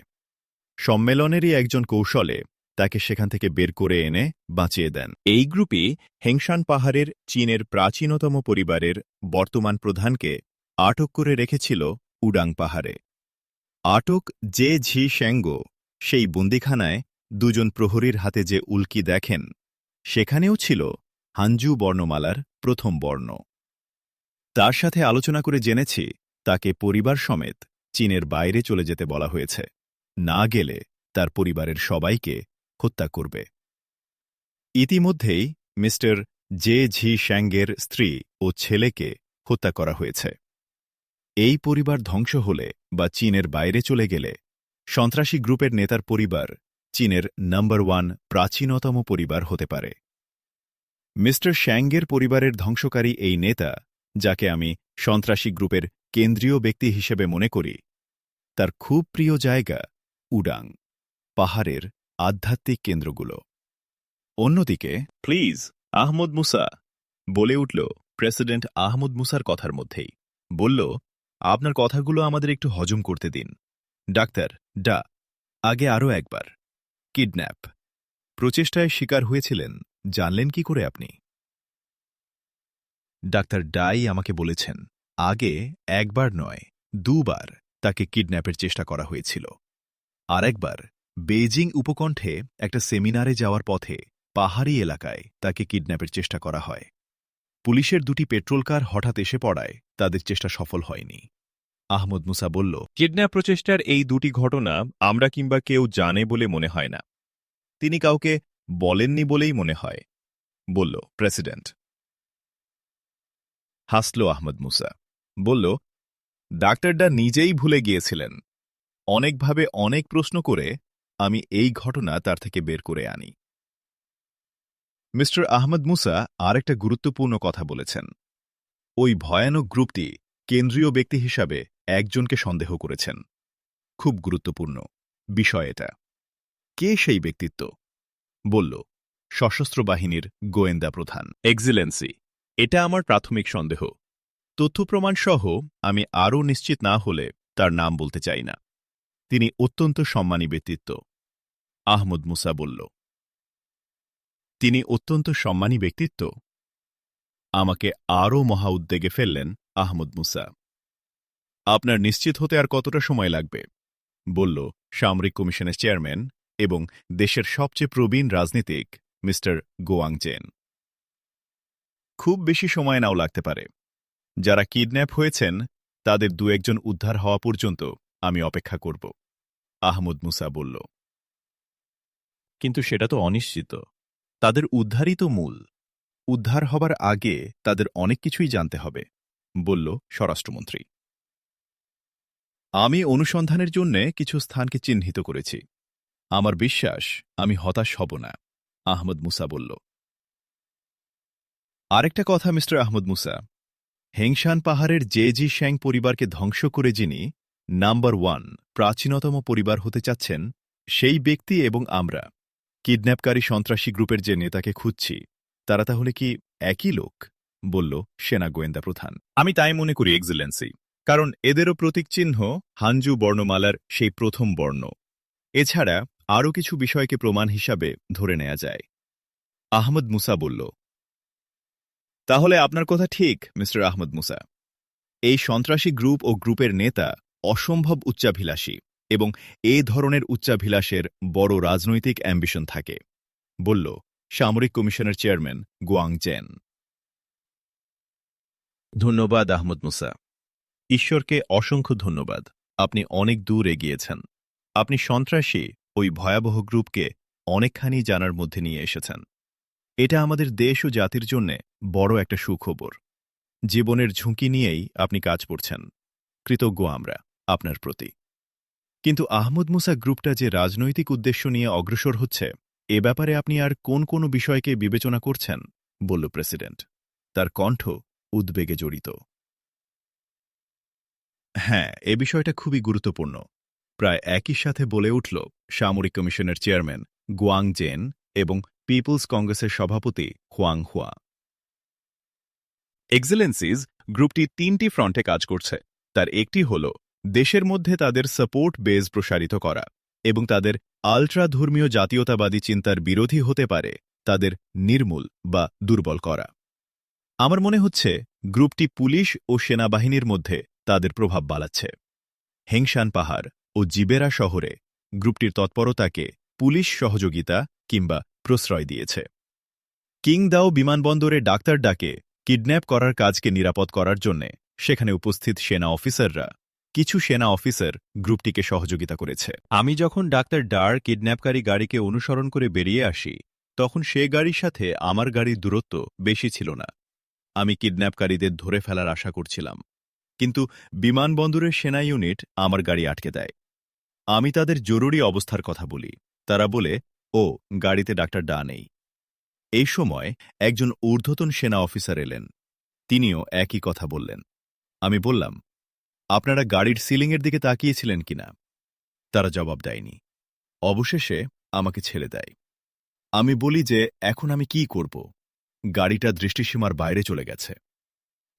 সম্মেলনেরই একজন কৌশলে তাকে সেখান থেকে বের করে এনে বাঁচিয়ে দেন। এই গ্রুপই হেংশান পাহাড়ের চীনের প্রাচীনতম পরিবারের বর্তমান প্রধানকে আটক করে রেখেছিল উডাং পাহাড়ে। আটক জে ঝি শ্যাঙ্গো সেই বন্দিখানায় দুজন প্রহরীর হাতে যে উল্কি দেখেন, সেখানেও ছিল হানজু বর্ণমালার প্রথম বর্ণ। তার সাথে আলোচনা করে জেনেছি তাকে পরিবার সমেত চীনের বাইরে চলে যেতে বলা হয়েছে। না গেলে তার পরিবারের সবাইকে হত্যা করবে। ইতিমধ্যেই মিস্টার জে ঝি শ্যাঙ্গের স্ত্রী ও ছেলেকে হত্যা করা হয়েছে। এই পরিবার ধ্বংস হলে বা চীনের বাইরে চলে গেলে সন্ত্রাসী গ্রুপের নেতার পরিবার চীনের নম্বর 1 প্রাচীনতম পরিবার হতে পারে। মিস্টার শ্যাঙ্গের পরিবারের ধ্বংসকারী এই নেতা, যাকে আমি সন্ত্রাসী গ্রুপের কেন্দ্রীয় ব্যক্তি হিসেবে মনে করি, তার খুব প্রিয় জায়গা উডাং পাহাড়ের আধ্যাত্মিক কেন্দ্রগুলো। অন্যদিকে প্লিজ আহমদ মুসা বলে উঠল প্রেসিডেন্ট আহমদ মুসার কথার মধ্যেই। বলল, আপনার কথাগুলো আমাদের একটু হজম করতে দিন। ডাক্তার ডা আগে আরও একবার কিডন্যাপ প্রচেষ্টায় শিকার হয়েছিলেন জানলেন কি করে আপনি? ডাক্তার ডাই আমাকে বলেছেন আগে একবার নয়, 2 বার তাকে কিডন্যাপের চেষ্টা করা হয়েছিল। আরেকবার বেইজিং উপকণ্ঠে একটা সেমিনারে যাওয়ার পথে পাহাড়ি এলাকায় তাকে কিডন্যাপের চেষ্টা করা হয়। পুলিশের 2টি পেট্রোল কার হঠাৎ এসে পড়ায় তাদের চেষ্টা সফল হয়নি। আহমদ মুসা বলল, কিডন্যাপ প্রচেষ্টার এই 2টি ঘটনা আমরা কিংবা কেউ জানে বলে মনে হয় না। তিনি কাউকে বলেননি বলেই মনে হয়, বলল প্রেসিডেন্ট। হাসল আহমদ মুসা, বলল, ডাক্তারডা নিজেই ভুলে গিয়েছিলেন। অনেকভাবে অনেক প্রশ্ন করে আমি এই ঘটনা তার থেকে বের করে আনি। মিস্টার আহমদ মুসা আর একটা গুরুত্বপূর্ণ কথা বলেছেন। ওই ভয়ানক গ্রুপটি কেন্দ্রীয় ব্যক্তি হিসাবে একজনকে সন্দেহ করেছেন। খুব গুরুত্বপূর্ণ বিষয় এটা। কে সেই ব্যক্তিত্ব? বলল, সশস্ত্র বাহিনীর গোয়েন্দা প্রধান। এক্সিলেন্সি, এটা আমার প্রাথমিক সন্দেহ। তথ্যপ্রমাণ সহ আমি আরও নিশ্চিত না হলে তার নাম বলতে চাই না। তিনি অত্যন্ত সম্মানী ব্যক্তিত্ব। আহমদ মুসা বলল, তিনি অত্যন্ত সম্মানী ব্যক্তিত্ব? আমাকে আরও মহা উদ্বেগে ফেললেন আহমদ মুসা। আপনার নিশ্চিত হতে আর কতটা সময় লাগবে? বলল সামরিক কমিশনের চেয়ারম্যান এবং দেশের সবচেয়ে প্রবীণ রাজনীতিক মিস্টার গোয়াংজেন। খুব বেশি সময় নাও লাগতে পারে। যারা কিডন্যাপ হয়েছেন তাদের দু-একজন উদ্ধার হওয়া পর্যন্ত আমি অপেক্ষা করব, আহমদ মুসা বলল। কিন্তু সেটা তো অনিশ্চিত। তাদের উদ্ধারই তো মূল। উদ্ধার হবার আগে তাদের অনেক কিছুই জানতে হবে, বলল স্বরাষ্ট্রমন্ত্রী। আমি অনুসন্ধানের জন্য কিছু স্থানকে চিহ্নিত করেছি। আমার বিশ্বাস আমি হতাশ হব না, আহমদ মুসা বলল। আরেকটা কথা মিস্টার আহমদ মুসা, হেংশান পাহাড়ের জেজি শ্যাং পরিবারকে ধ্বংস করে যিনি নাম্বার 1 প্রাচীনতম পরিবার হতে চাচ্ছেন, সেই ব্যক্তি এবং আমরা কিডন্যাপকারী সন্ত্রাসী গ্রুপের যে নেতাকে খুঁজছি, তারা তাহলে কি একই লোক, বলল সেনা গোয়েন্দা প্রধান। আমি তাই মনে করি এক্সেলেন্সি, কারণ এদেরও প্রতীক চিহ্ন হানজু বর্ণমালার সেই প্রথম বর্ণ। এছাড়া আরও কিছু বিষয়কে প্রমাণ হিসাবে ধরে নেওয়া যায়, আহমদ মুসা বলল। তাহলে আপনার কথা ঠিক মিস্টার আহমদ মুসা। এই সন্ত্রাসী গ্রুপ ও গ্রুপের নেতা অসম্ভব উচ্চাভিলাষী এবং এ ধরনের উচ্চাভিলাষের বড় রাজনৈতিক অ্যাম্বিশন থাকে, বলল সামরিক কমিশনের চেয়ারম্যান গোয়াংজেন। ধন্যবাদ আহমদ মুসা। ঈশ্বরকে অসংখ্য ধন্যবাদ। আপনি অনেক দূর এগিয়েছেন। আপনি সন্ত্রাসী ওই ভয়াবহ গ্রুপকে অনেকখানি জানার মধ্যে নিয়ে এসেছেন। এটা আমাদের দেশ ও জাতির জন্য বড় একটা সুখবর। জীবনের ঝুঁকি নিয়েই আপনি কাজ করছেন। কৃতজ্ঞ আমরা আপনার প্রতি। কিন্তু আহমদ মুসা গ্রুপটা যে রাজনৈতিক উদ্দেশ্য নিয়ে অগ্রসর হচ্ছে, এ ব্যাপারে আপনি আর কোন কোন বিষয়কে বিবেচনা করছেন, বলল প্রেসিডেন্ট। তার কণ্ঠ উদ্বেগে জড়িত। হ্যাঁ, এ বিষয়টা খুবই গুরুত্বপূর্ণ, প্রায় একই সাথে বলে উঠল সামরিক কমিশনের চেয়ারম্যান গোয়াংজেন এবং পিপলস কংগ্রেসের সভাপতি হুয়াং হুয়া। এক্সেলেন্সিজ, গ্রুপটি 3টি ফ্রন্টে কাজ করছে। তার একটি হল দেশের মধ্যে তাদের সাপোর্ট বেজ প্রসারিত করা এবং তাদের আলট্রা ধর্মীয় জাতীয়তাবাদী চিন্তার বিরোধী হতে পারে তাদের নির্মূল বা দুর্বল করা। আমার মনে হচ্ছে গ্রুপটি পুলিশ ও সেনাবাহিনীর মধ্যে তাদের প্রভাব বাড়াচ্ছে। হেংশান পাহাড় ও জিবেরা শহরে গ্রুপটির তৎপরতাকে পুলিশ সহযোগিতা কিংবা প্রশ্রয় দিয়েছে। কিংদাও বিমানবন্দরে ডাক্তার ডাকে কিডন্যাপ করার কাজকে নিরাপদ করার জন্যে সেখানে উপস্থিত সেনা অফিসাররা, কিছু সেনা অফিসার গ্রুপটিকে সহযোগিতা করেছে। আমি যখন ডাক্তার ডার কিডন্যাপকারী গাড়িকে অনুসরণ করে বেরিয়ে আসি, তখন সে গাড়ির সাথে আমার গাড়ির দূরত্ব বেশি ছিল না। আমি কিডন্যাপকারীদের ধরে ফেলার আশা করছিলাম, কিন্তু বিমানবন্দরের সেনা ইউনিট আমার গাড়ি আটকে দেয়। আমি তাদের জরুরি অবস্থার কথা বলি। তারা বলে, ও গাড়িতে ডাক্তার ডা নেই। এই সময় একজন ঊর্ধ্বতন সেনা অফিসার এলেন। তিনিও একই কথা বললেন। আমি বললাম, আপনারা গাড়ির সিলিংয়ের দিকে তাকিয়েছিলেন কিনা? তারা জবাব দেয়নি। অবশেষে আমাকে ছেড়ে দেয়। আমি বলি যে এখন আমি কি করব? গাড়িটা দৃষ্টিসীমার বাইরে চলে গেছে।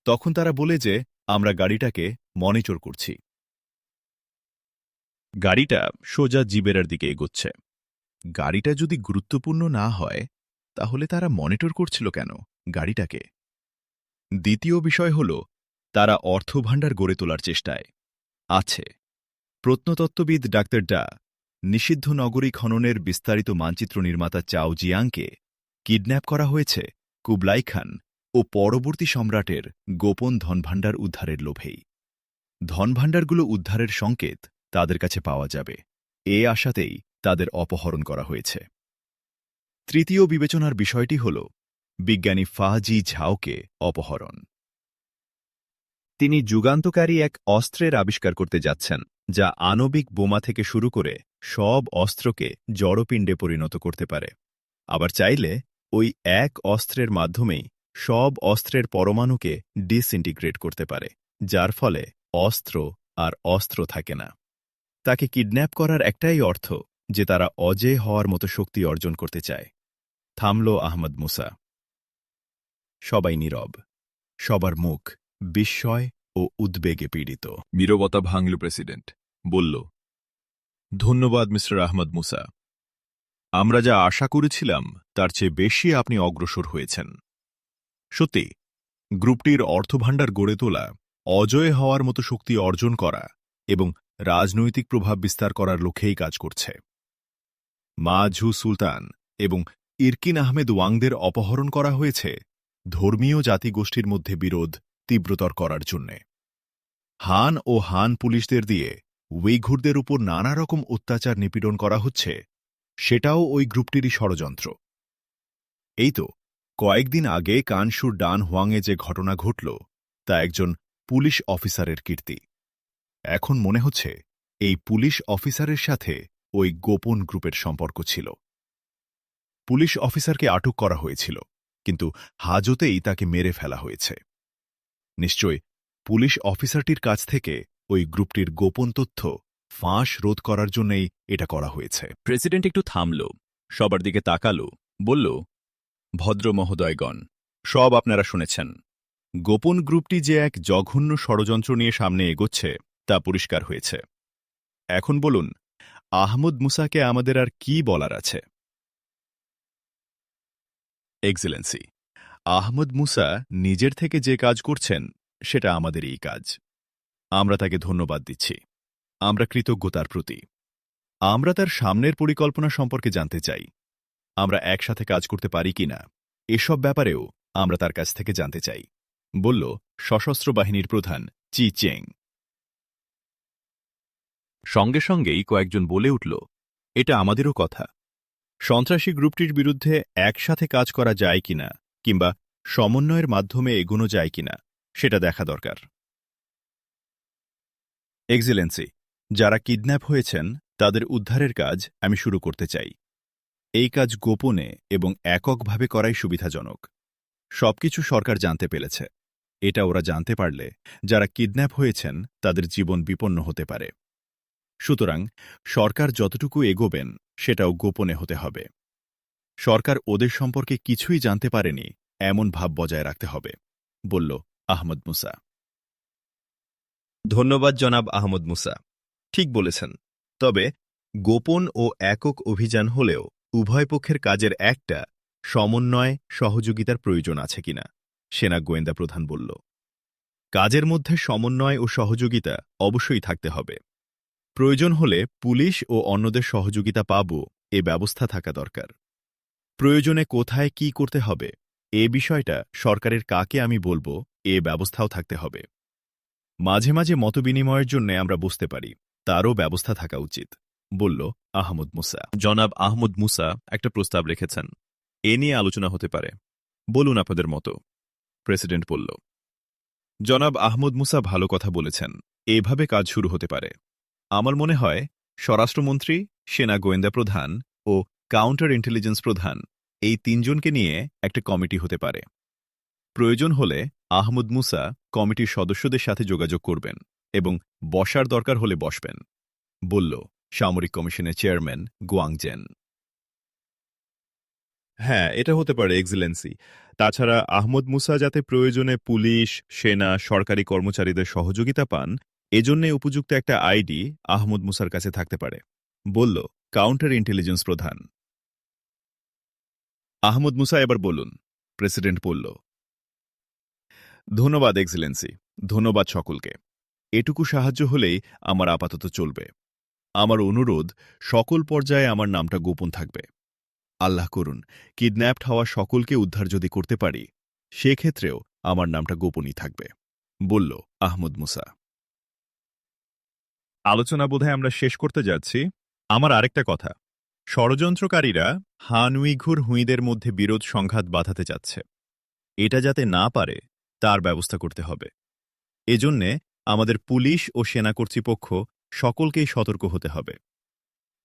তখন তারা বলে যে আমরা গাড়িটাকে মনিটর করছি। গাড়িটা সোজা জিবেরার দিকে এগোচ্ছে। গাড়িটা যদি গুরুত্বপূর্ণ না হয়, তাহলে তারা মনিটর করছিল কেন গাড়িটাকে? দ্বিতীয় বিষয় হল, তারা অর্থভাণ্ডার গড়ে তোলার চেষ্টায় আছে। প্রত্নতত্ত্ববিদ ডাক্তার ডা নিষিদ্ধ নগরী খননের বিস্তারিত মানচিত্র নির্মাতা চাও জিয়াংকে কিডন্যাপ করা হয়েছে কুবলাই খান ও পরবর্তী সম্রাটের গোপন ধনভাণ্ডার উদ্ধারের লোভেই। ধনভাণ্ডারগুলো উদ্ধারের সংকেত তাদের কাছে পাওয়া যাবে, এ আশাতেই তাদের অপহরণ করা হয়েছে। তৃতীয় বিবেচনার বিষয়টি হল বিজ্ঞানী ফাজি ঝাওকে অপহরণ। তিনি যুগান্তকারী এক অস্ত্রের আবিষ্কার করতে যাচ্ছেন, যা আণবিক বোমা থেকে শুরু করে সব অস্ত্রকে জড়পিণ্ডে পরিণত করতে পারে। আবার চাইলে ওই এক অস্ত্রের মাধ্যমেই সব অস্ত্রের পরমাণুকে ডিসইন্টিগ্রেট করতে পারে, যার ফলে অস্ত্র আর অস্ত্র থাকে না। তাকে কিডন্যাপ করার একটাই অর্থ যে তারা অজেয় হওয়ার মতো শক্তি অর্জন করতে চায়। থামল আহমদ মুসা। সবাই নীরব। সবার মুখ বিস্ময় ও উদ্বেগে পীড়িত। নীরবতা ভাঙল প্রেসিডেন্ট। বলল, ধন্যবাদ মিস্টার আহমদ মুসা। আমরা যা আশা করেছিলাম তার চেয়ে বেশি আপনি অগ্রসর হয়েছেন। সত্যি, গ্রুপটির অর্থভাণ্ডার গড়ে তোলা, অজয় হওয়ার মতো শক্তি অর্জন করা এবং রাজনৈতিক প্রভাব বিস্তার করার লক্ষ্যেই কাজ করছে। মা ঝু সুলতান এবং ইরকিন আহমেদ ওয়াংদের অপহরণ করা হয়েছে ধর্মীয় জাতিগোষ্ঠীর মধ্যে বিরোধ তীব্রতর করার জন্যে। হান ও হান পুলিশদের দিয়ে উইঘুরদের উপর নানা রকম অত্যাচার নিপীড়ন করা হচ্ছে, সেটাও ওই গ্রুপটিরই ষড়যন্ত্র। এই তো কয়েকদিন আগে কানসুর ডান হোয়াংয়ে যে ঘটনা ঘটল তা একজন পুলিশ অফিসারের কীর্তি। এখন মনে হচ্ছে এই পুলিশ অফিসারের সাথে ওই গোপন গ্রুপের সম্পর্ক ছিল। পুলিশ অফিসারকে আটক করা হয়েছিল, কিন্তু হাজতেই তাকে মেরে ফেলা হয়েছে। নিশ্চয় পুলিশ অফিসারটির কাছ থেকে ওই গ্রুপটির গোপন তথ্য ফাঁস রোধ করার জন্যই এটা করা হয়েছে। প্রেসিডেন্ট একটু থামল, সবার দিকে তাকালো, বলল, ভদ্র মহোদয়গণ, সব আপনারা শুনেছেন। গোপন গ্রুপটি যে এক জঘন্য ষড়যন্ত্র নিয়ে সামনে এগোচ্ছে তা পরিষ্কার হয়েছে। এখন বলুন, আহমদ মুসাকে আমাদের আর কি বলার আছে? এক্সেলেন্সি, আহমদ মুসা নিজের থেকে যে কাজ করছেন সেটা আমাদেরই কাজ। আমরা তাকে ধন্যবাদ দিচ্ছি। আমরা কৃতজ্ঞতার প্রতি। আমরা তার সামনের পরিকল্পনা সম্পর্কে জানতে চাই। আমরা একসাথে কাজ করতে পারি কিনা এসব ব্যাপারেও আমরা তার কাছ থেকে জানতে চাই, বলল সশস্ত্র বাহিনীর প্রধান চি চেং। সঙ্গে সঙ্গেই কয়েকজন বলে উঠল, এটা আমাদেরও কথা। সন্ত্রাসী গ্রুপটির বিরুদ্ধে একসাথে কাজ করা যায় কিনা কিংবা সমন্বয়ের মাধ্যমে এগোনো যায় কিনা সেটা দেখা দরকার। এক্সেলেন্সি, যারা কিডন্যাপ হয়েছেন তাদের উদ্ধারের কাজ আমি শুরু করতে চাই। এই কাজ গোপনে এবং এককভাবে করাই সুবিধাজনক। সবকিছু সরকার জানতে পেরেছে। এটা ওরা জানতে পারলে যারা কিডন্যাপ হয়েছেন তাদের জীবন বিপন্ন হতে পারে। সুতরাং সরকার যতটুকু এগোবেন সেটাও গোপনে হতে হবে। সরকার ওদের সম্পর্কে কিছুই জানতে পারেনি এমন ভাব বজায় রাখতে হবে, বলল আহমদ মুসা। ধন্যবাদ জনাব আহমদ মুসা, ঠিক বলেছেন। তবে গোপন ও একক অভিযান হলেও উভয় পক্ষের কাজের একটা সমন্বয় সহযোগিতার প্রয়োজন আছে কিনা, সেনা গোয়েন্দা প্রধান বলল। কাজের মধ্যে সমন্বয় ও সহযোগিতা অবশ্যই থাকতে হবে। প্রয়োজন হলে পুলিশ ও অন্যদের সহযোগিতা পাব এ ব্যবস্থা থাকা দরকার। প্রয়োজনে কোথায় কি করতে হবে এ বিষয়টা সরকারের কাকে আমি বলবো এ ব্যবস্থাও থাকতে হবে। মাঝে মাঝে মতবিনিময়ের জন্য আমরা বুঝতে পারি, তারও ব্যবস্থা থাকা উচিত, বলল আহমদ মুসা। জনাব আহমদ মুসা একটা প্রস্তাব রেখেছেন, এ নিয়ে আলোচনা হতে পারে। বলুন আপনাদের মতো, প্রেসিডেন্ট বলল। জনাব আহমদ মুসা ভালো কথা বলেছেন। এভাবে কাজ শুরু হতে পারে। আমার মনে হয় স্বরাষ্ট্রমন্ত্রী, সেনা গোয়েন্দা প্রধান ও কাউন্টার ইন্টেলিজেন্স প্রধান এই তিনজনকে নিয়ে একটা কমিটি হতে পারে। প্রয়োজন হলে আহমদ মুসা কমিটির সদস্যদের সাথে যোগাযোগ করবেন এবং বসার দরকার হলে বসবেন, বলল সামরিক কমিশনের চেয়ারম্যান গুয়াংজেন। হ্যাঁ, এটা হতে পারে এক্সেলেন্সি। তাছাড়া আহমদ মুসা যাতে প্রয়োজনে পুলিশ, সেনা, সরকারি কর্মচারীদের সহযোগিতা পান, এজন্যে উপযুক্ত একটা আইডি আহমদ মুসার কাছে থাকতে পারে, বলল কাউন্টার ইন্টেলিজেন্স প্রধান। আহমদ মুসা এবার বলুন, প্রেসিডেন্ট বলল। ধন্যবাদ এক্সেলেন্সি, ধন্যবাদ সকলকে। এটুকু সাহায্য হলেই আমার আপাতত চলবে। আমার অনুরোধ, সকল পর্যায়ে আমার নামটা গোপন থাকবে। আল্লাহ করুন কিডন্যাপড হওয়া সকলকে উদ্ধার যদি করতে পারি, সেক্ষেত্রেও আমার নামটা গোপনই থাকবে, বলল আহমদ মুসা। আলোচনা বোধহয় আমরা শেষ করতে যাচ্ছি। আমার আরেকটা কথা, ষড়যন্ত্রকারীরা হান উইঘুর হুঁইদের মধ্যে বিরোধ সংঘাত বাঁধাতে চাচ্ছে। এটা যাতে না পারে তার ব্যবস্থা করতে হবে। এজন্যে আমাদের পুলিশ ও সেনা কর্তৃপক্ষ সকলকেই সতর্ক হতে হবে।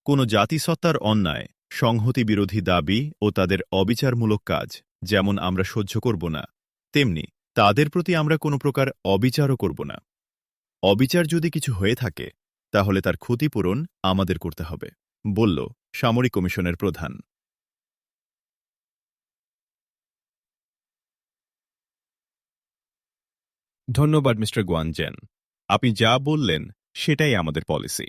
কোনো জাতিসত্তার অন্যায়, সংহতি বিরোধী দাবি ও তাদের অবিচারমূলক কাজ যেমন আমরা সহ্য করব না, তেমনি তাদের প্রতি আমরা কোনো প্রকার অবিচারও করব না। অবিচার যদি কিছু হয়ে থাকে তাহলে তার ক্ষতিপূরণ আমাদের করতে হবে, বলল সামরিক কমিশনের প্রধান। ধন্যবাদ মিস্টার গুয়ানজেন। আপনি যা বললেন সেটাই আমাদের পলিসি।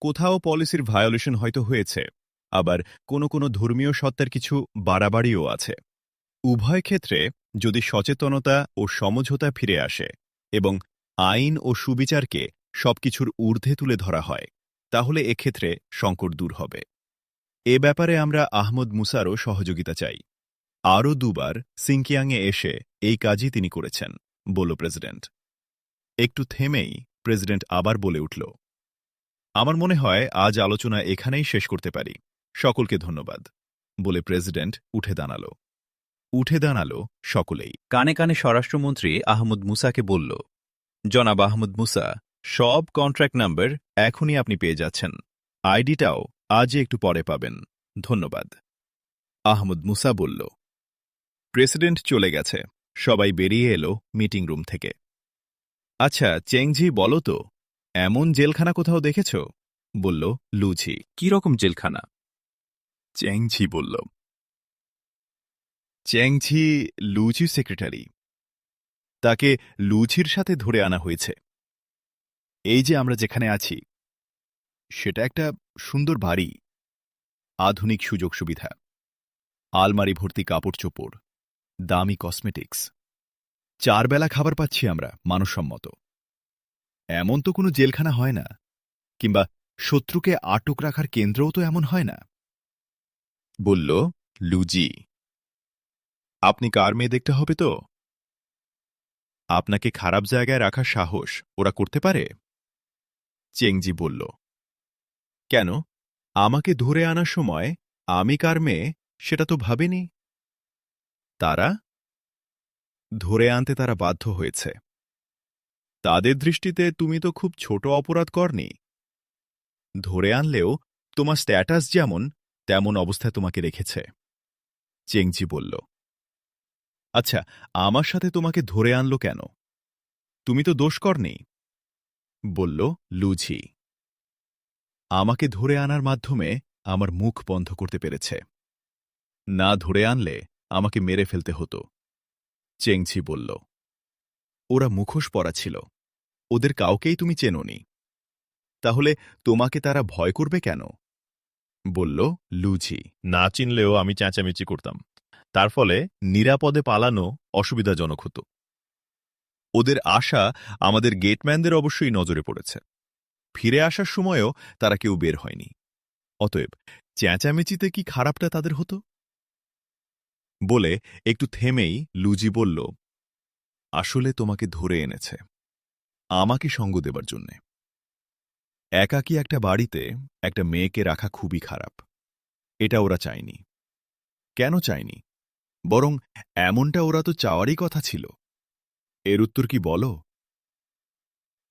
কোথাও পলিসির ভায়োলেশন হয়তো হয়েছে, আবার কোনো কোনো ধর্মীয় সত্তার কিছু বাড়াবাড়িও আছে। উভয় ক্ষেত্রে যদি সচেতনতা ও সমঝোতা ফিরে আসে এবং আইন ও সুবিচারকে সবকিছুর ঊর্ধ্বে তুলে ধরা হয়, তাহলে এক্ষেত্রে সংকট দূর হবে। এ ব্যাপারে আমরা আহমদ মুসারও সহযোগিতা চাই। আরও 2 বার সিংকিয়াংয়ে এসে এই কাজই তিনি করেছেন, বলল প্রেসিডেন্ট। একটু থেমেই প্রেসিডেন্ট আবার বলে উঠল, আমার মনে হয় আজ আলোচনা এখানেই শেষ করতে পারি। সকলকে ধন্যবাদ, বলে প্রেসিডেন্ট উঠে দাঁড়ালো সকলেই। কানে কানে স্বরাষ্ট্রমন্ত্রী আহমদ মুসাকে বলল, জনাব আহমদ মুসা, সব কন্ট্রাক্ট নাম্বার এখনই আপনি পেয়ে যাচ্ছেন। আইডিটাও আজই একটু পরে পাবেন। ধন্যবাদ। আহমদ মুসা বলল। প্রেসিডেন্ট চলে গেছে, সবাই বেরিয়ে এলো মিটিং রুম থেকে। আচ্ছা চেংজি, বলো তো, এমন জেলখানা কোথাও দেখেছ? বলল লুঝি। কি রকম জেলখানা? চেংঝি বলল। চেংঝি লুঝি সেক্রেটারি। তাকে লুঝির সাথে ধরে আনা হয়েছে। এই যে আমরা যেখানে আছি, সেটা একটা সুন্দর বাড়ি, আধুনিক সুযোগ সুবিধা, আলমারি ভর্তি কাপড় চোপড়, দামি কসমেটিক্স, 4 বেলা খাবার পাচ্ছি আমরা মানসম্মত। এমন তো কোনো জেলখানা হয় না, কিংবা শত্রুকে আটক রাখার কেন্দ্রও তো এমন হয় না, বলল লুজি। আপনি কার মেয়ে দেখতে হবে তো? আপনাকে খারাপ জায়গায় রাখার সাহস ওরা করতে পারে? চেংজি বলল। কেন, আমাকে ধরে আনার সময় আমি কার মেয়ে সেটা তো ভাবেনি। তারা ধরে আনতে তারা বাধ্য হয়েছে। তাদের দৃষ্টিতে তুমি তো খুব ছোট অপরাধ করনি। ধরে আনলেও তোমার স্ট্যাটাস যেমন তেমন অবস্থায় তোমাকে রেখেছে। চেংজি বলল। আচ্ছা, আমার সাথে তোমাকে ধরে আনলো কেন? তুমি তো দোষ করনি, বলল লুঝি। আমাকে ধরে আনার মাধ্যমে আমার মুখ বন্ধ করতে পেরেছে। না ধরে আনলে আমাকে মেরে ফেলতে হতো, চেংঝি বলল। ওরা মুখোশ পরা ছিল, ওদের কাউকেই তুমি চেনোনি, তাহলে তোমাকে তারা ভয় করবে কেন? বলল লুঝি। না চিনলেও আমি চেঁচামেচি করতাম, তার ফলে নিরাপদে পালানো অসুবিধাজনক হতো। ওদের আশা আমাদের গেটম্যানদের অবশ্যই নজরে পড়েছে। ফিরে আসার সময়ও তারা কেউ বের হয়নি। অতএব চেঁচামেচিতে কি খারাপটা তাদের হতো? বলে একটু থেমেই লুজি বলল, আসলে তোমাকে ধরে এনেছে আমাকে সঙ্গ দেবার জন্যে। একাকী একটা বাড়িতে একটা মেয়েকে রাখা খুবই খারাপ। এটা ওরা চায়নি। কেন চায়নি? বরং এমনটা ওরা তো চাওয়ারই কথা ছিল। এর উত্তর কি বলো?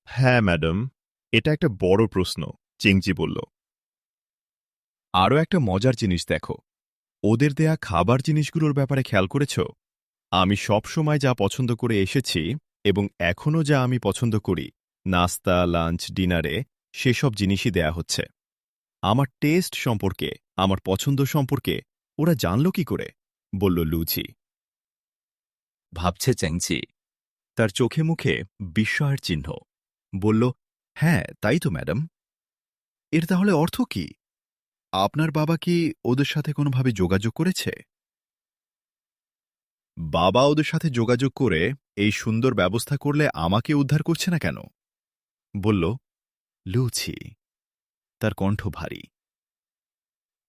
হ্যাঁ ম্যাডাম, এটা একটা বড় প্রশ্ন, চেংজি বলল। আরও একটা মজার জিনিস দেখো, ওদের দেয়া খাবার জিনিসগুলোর ব্যাপারে খেয়াল করেছ? আমি সব সময় যা পছন্দ করে এসেছি এবং এখনও যা আমি পছন্দ করি, নাস্তা, লাঞ্চ, ডিনারে, সেসব জিনিসই দেয়া হচ্ছে। আমার টেস্ট সম্পর্কে, আমার পছন্দ সম্পর্কে ওরা জানল কি করে? বলল লুঝি। ভাবছে চেংচি। তার চোখে মুখে বিস্ময়ের চিহ্ন। বলল, হ্যাঁ তাই তো ম্যাডাম। এর তাহলে অর্থ কি? আপনার বাবা কি ওদের সাথে কোনোভাবে যোগাযোগ করেছে? বাবা ওদের সাথে যোগাযোগ করে এই সুন্দর ব্যবস্থা করলে আমাকে উদ্ধার করছে না কেন? বলল লুঝি। তার কণ্ঠ ভারী।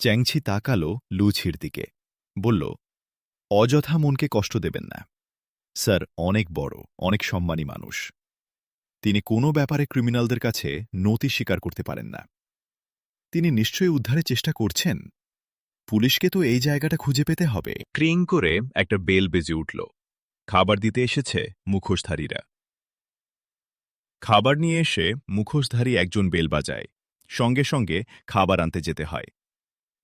চেংছি তাকালো লুঝির দিকে, বলল, অযথা মনকে কষ্ট দেবেন না। স্যার অনেক বড়, অনেক সম্মানী মানুষ। তিনি কোনো ব্যাপারে ক্রিমিনালদের কাছে নতি স্বীকার করতে পারেন না। তিনি নিশ্চয়ই উদ্ধারের চেষ্টা করছেন। পুলিশকে তো এই জায়গাটা খুঁজে পেতে হবে। ক্রিং করে একটা বেল বেজে উঠল। খাবার দিতে এসেছে মুখোশধারীরা। খাবার নিয়ে এসে মুখোশধারী একজন বেল বাজায়, সঙ্গে সঙ্গে খাবার আনতে যেতে হয়।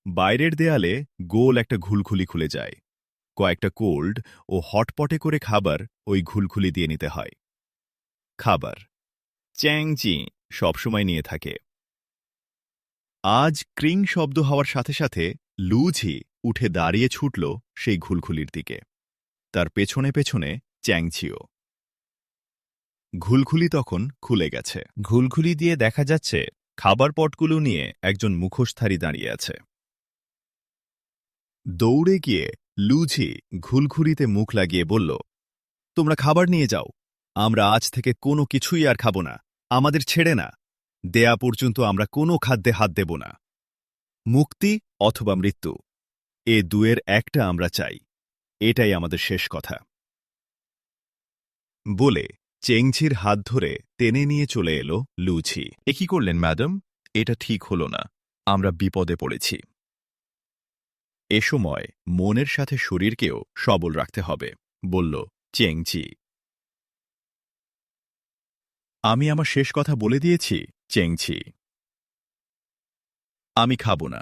বাইরের দেয়ালে গোল একটা ঘুলঘুলি খুলে যায়। কয়েকটা কোল্ড ও হটপটে করে খাবার ওই ঘুলঘুলি দিয়ে নিতে হয়। খাবার চ্যাংচি সবসময় নিয়ে থাকে। আজ ক্রিং শব্দ হওয়ার সাথে সাথে লুঝি উঠে দাঁড়িয়ে ছুটল সেই ঘুলঘুলির দিকে। তার পেছনে পেছনে চ্যাংচিও। ঘুলঘুলি তখন খুলে গেছে। ঘুলঘুলি দিয়ে দেখা যাচ্ছে খাবার পটগুলো নিয়ে একজন মুখোশধারী দাঁড়িয়ে আছে। দৌড়ে গিয়ে লুঝি ঘুলঘুলিতে মুখ লাগিয়ে বলল, তোমরা খাবার নিয়ে যাও। আমরা আজ থেকে কোনো কিছুই আর খাব না। আমাদের ছেড়ে না দেয়া পর্যন্ত আমরা কোনো খাদ্যে হাত দেব না। মুক্তি অথবা মৃত্যু, এ দুয়ের একটা আমরা চাই। এটাই আমাদের শেষ কথা। বলে চেংঝির হাত ধরে টেনে নিয়ে চলে এলো লুঝি। এ কি করলেন ম্যাডাম? এটা ঠিক হলো না, আমরা বিপদে পড়েছি। এ সময় মনের সাথে শরীরকেও সবল রাখতে হবে, বলল চেংচি। আমি আমার শেষ কথা বলে দিয়েছি চেংচি। আমি খাব না।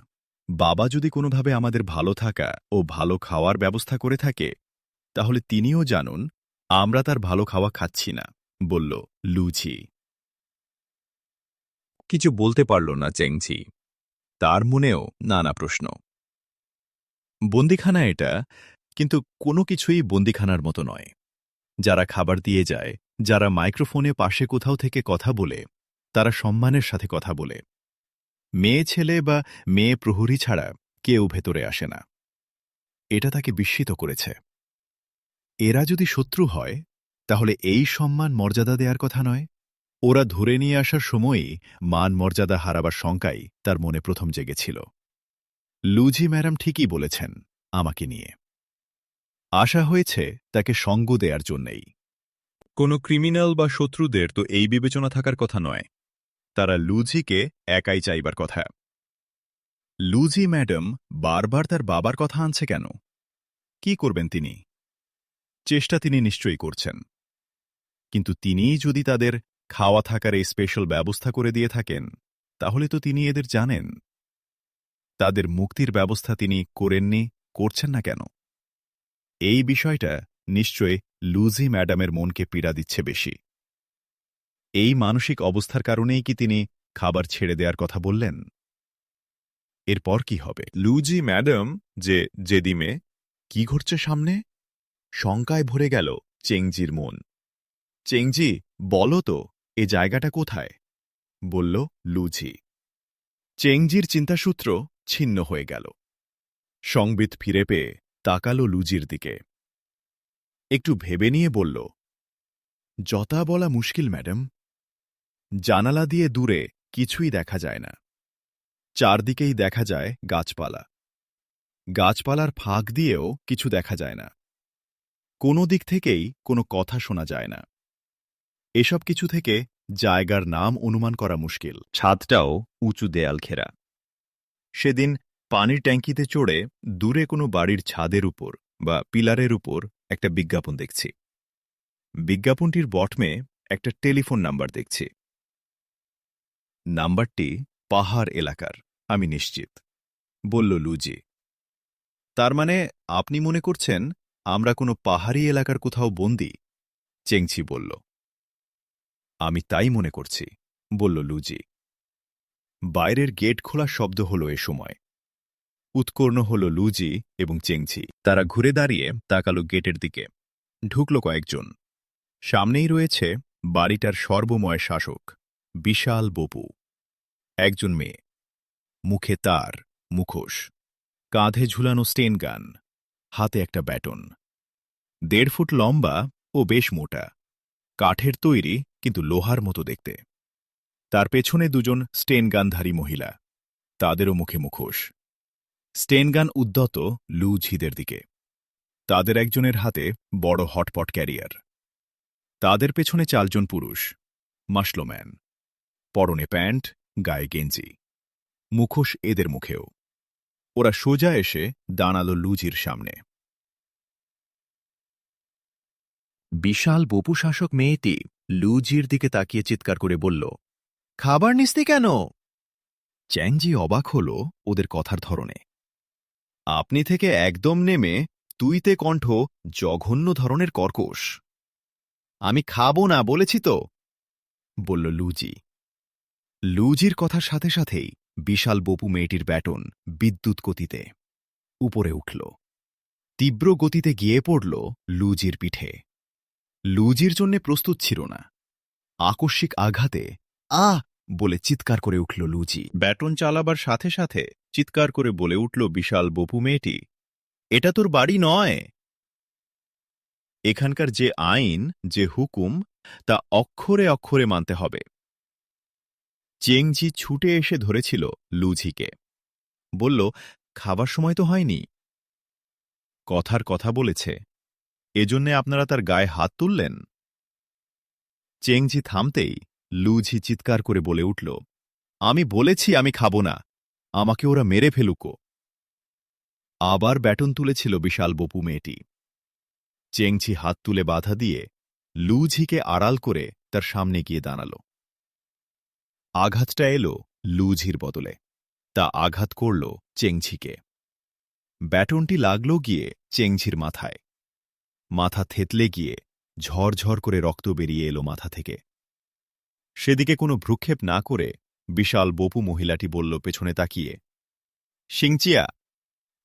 বাবা যদি কোনোভাবে আমাদের ভালো থাকা ও ভালো খাওয়ার ব্যবস্থা করে থাকে, তাহলে তিনিও জানুন আমরা তার ভালো খাওয়া খাচ্ছি না, বলল লুঝি। কিছু বলতে পারল না চেংচি। তার মনেও নানা প্রশ্ন। বন্দিখানা এটা, কিন্তু কোনো কিছুই বন্দিখানার মতো নয়। যারা খাবার দিয়ে যায়, যারা মাইক্রোফোনে পাশে কোথাও থেকে কথা বলে, তারা সম্মানের সাথে কথা বলে। মেয়ে ছেলে বা মেয়ে প্রহরী ছাড়া কেউ ভেতরে আসে না। এটা তাকে বিস্মিত করেছে। এরা যদি শত্রু হয়, তাহলে এই সম্মান মর্যাদা দেওয়ার কথা নয়। ওরা ধরে নিয়ে আসার সময়ই মান মর্যাদা হারাবার শঙ্কাই তার মনে প্রথম জেগেছিল। লুঝি ম্যাডাম ঠিকই বলেছেন আমাকে নিয়ে। আশা হয়েছে তাকে সঙ্গ দেওয়ার জন্যেই। কোনো ক্রিমিনাল বা শত্রুদের তো এই বিবেচনা থাকার কথা নয়। তারা লুঝিকে একাই চাইবার কথা। লুঝি ম্যাডাম বারবার তার বাবার কথা আনছে কেন? কি করবেন তিনি? চেষ্টা তিনি নিশ্চয়ই করছেন। কিন্তু তিনিই যদি তাদের খাওয়া থাকার এই স্পেশাল ব্যবস্থা করে দিয়ে থাকেন, তাহলে তো তিনি এদের জানেন। তাদের মুক্তির ব্যবস্থা তিনি করেননি, করছেন না কেন? এই বিষয়টা নিশ্চয় লুঝি ম্যাডামের মনকে পীড়া দিচ্ছে বেশি। এই মানসিক অবস্থার কারণেই কি তিনি খাবার ছেড়ে দেওয়ার কথা বললেন? এরপর কি হবে? লুঝি ম্যাডাম যে জেদিমে, কি ঘটছে সামনে? শঙ্কায় ভরে গেল চেংজির মন। চেংজি, বলো তো, এ জায়গাটা কোথায়? বলল লুঝি। চেংজির চিন্তাসূত্র ছিন্ন হয়ে গেল। সংবিত ফিরে পেয়ে তাকালো লুজির দিকে। একটু ভেবে নিয়ে বলল, যতা বলা মুশকিল ম্যাডাম। জানালা দিয়ে দূরে কিছুই দেখা যায় না। চারদিকেই দেখা যায় গাছপালা। গাছপালার ফাঁক দিয়েও কিছু দেখা যায় না। কোনো দিক থেকেই কোনো কথা শোনা যায় না। এসব কিছু থেকে জায়গার নাম অনুমান করা মুশকিল। ছাদটাও উঁচু দেয়াল ঘেরা। সেদিন পানির ট্যাঙ্কিতে চড়ে দূরে কোনো বাড়ির ছাদের উপর বা পিলারের উপর একটা বিজ্ঞাপন দেখছি। বিজ্ঞাপনটির বটমে একটা টেলিফোন নাম্বার দেখছি। নাম্বারটি পাহাড় এলাকার, আমি নিশ্চিত, বলল লুজি। তার মানে আপনি মনে করছেন আমরা কোনো পাহাড়ি এলাকার কোথাও বন্দী? চেংচি বলল। আমি তাই মনে করছি, বলল লুজি। বাইরের গেট খোলার শব্দ হল এ সময়। উৎকর্ণ হল লুজি এবং চেংচি। তারা ঘুরে দাঁড়িয়ে তাকালো গেটের দিকে। ঢুকল কয়েকজন। সামনেই রয়েছে বাড়িটার সর্বময় শাসক, বিশাল বপু। একজন মেয়ে, মুখে তার মুখোশ, কাঁধে ঝুলানো স্টেন গান, হাতে একটা ব্যাটন। 1.5 ফুট লম্বা ও বেশ মোটা, কাঠের তৈরি কিন্তু লোহার মতো দেখতে। তার পেছনে দুজন স্টেনগানধারী মহিলা, তাদেরও মুখে মুখোশ। স্টেনগান উদ্যত লুঝিদের দিকে। তাদের একজনের হাতে বড় হটপট ক্যারিয়ার। তাদের পেছনে 4 জন পুরুষ, মাসলোম্যান, পরনে প্যান্ট, গায়ে গেঞ্জি। মুখোশ এদের মুখেও। ওরা সোজা এসে দাঁড়াল লুজির সামনে। বিশাল বপু শাসক মেয়েটি লুজির দিকে তাকিয়ে চিৎকার করে বলল, খাবার নিস্তি কেন? চ্যাংজি অবাক হল ওদের কথার ধরনে। আপনি থেকে একদম নেমে তুইতে কণ্ঠ জঘন্য ধরনের কর্কশ। আমি খাবো না বলেছি তো, বলল লুজি। লুজির কথার সাথে সাথেই বিশাল বপু মেয়েটির ব্যাটন বিদ্যুৎ গতিতে উপরে উঠল। তীব্র গতিতে গিয়ে পড়ল লুজির পিঠে। লুজির জন্যে প্রস্তুত ছিল না। আকস্মিক আঘাতে আহ বলে চিৎকার করে উঠল লুজি। ব্যাটন চালাবার সাথে সাথে চিৎকার করে বলে উঠল বিশাল বপু মেয়েটি, এটা তোর বাড়ি নয়। এখানকার যে আইন, যে হুকুম, তা অক্ষরে অক্ষরে মানতে হবে। চেংজি ছুটে এসে ধরেছিল লুঝিকে। বলল, খাবার সময় তো হয়নি। কথার কথা বলেছে, এজন্যে আপনারা তার গায়ে হাত তুললেন? চেংজি থামতেই লুঝি চিৎকার করে বলে উঠল, আমি বলেছি আমি খাব না, আমাকে ওরা মেরে ফেলুকো। আবার ব্যাটন তুলেছিল বিশাল বপু মেয়েটি। চেংছি হাত তুলে বাধা দিয়ে লুঝিকে আড়াল করে তার সামনে গিয়ে দাঁড়াল। আঘাতটা এলো লুঝির বদলে, তা আঘাত করল চেংঝিকে। ব্যাটনটি লাগল গিয়ে চেংঝির মাথায়। মাথা থেতলে গিয়ে ঝরঝর করে রক্ত বেরিয়ে এলো মাথা থেকে। সেদিকে কোনো ভ্রুক্ষেপ না করে বিশাল বপু মহিলাটি বলল পেছনে তাকিয়ে, শিংচিয়া,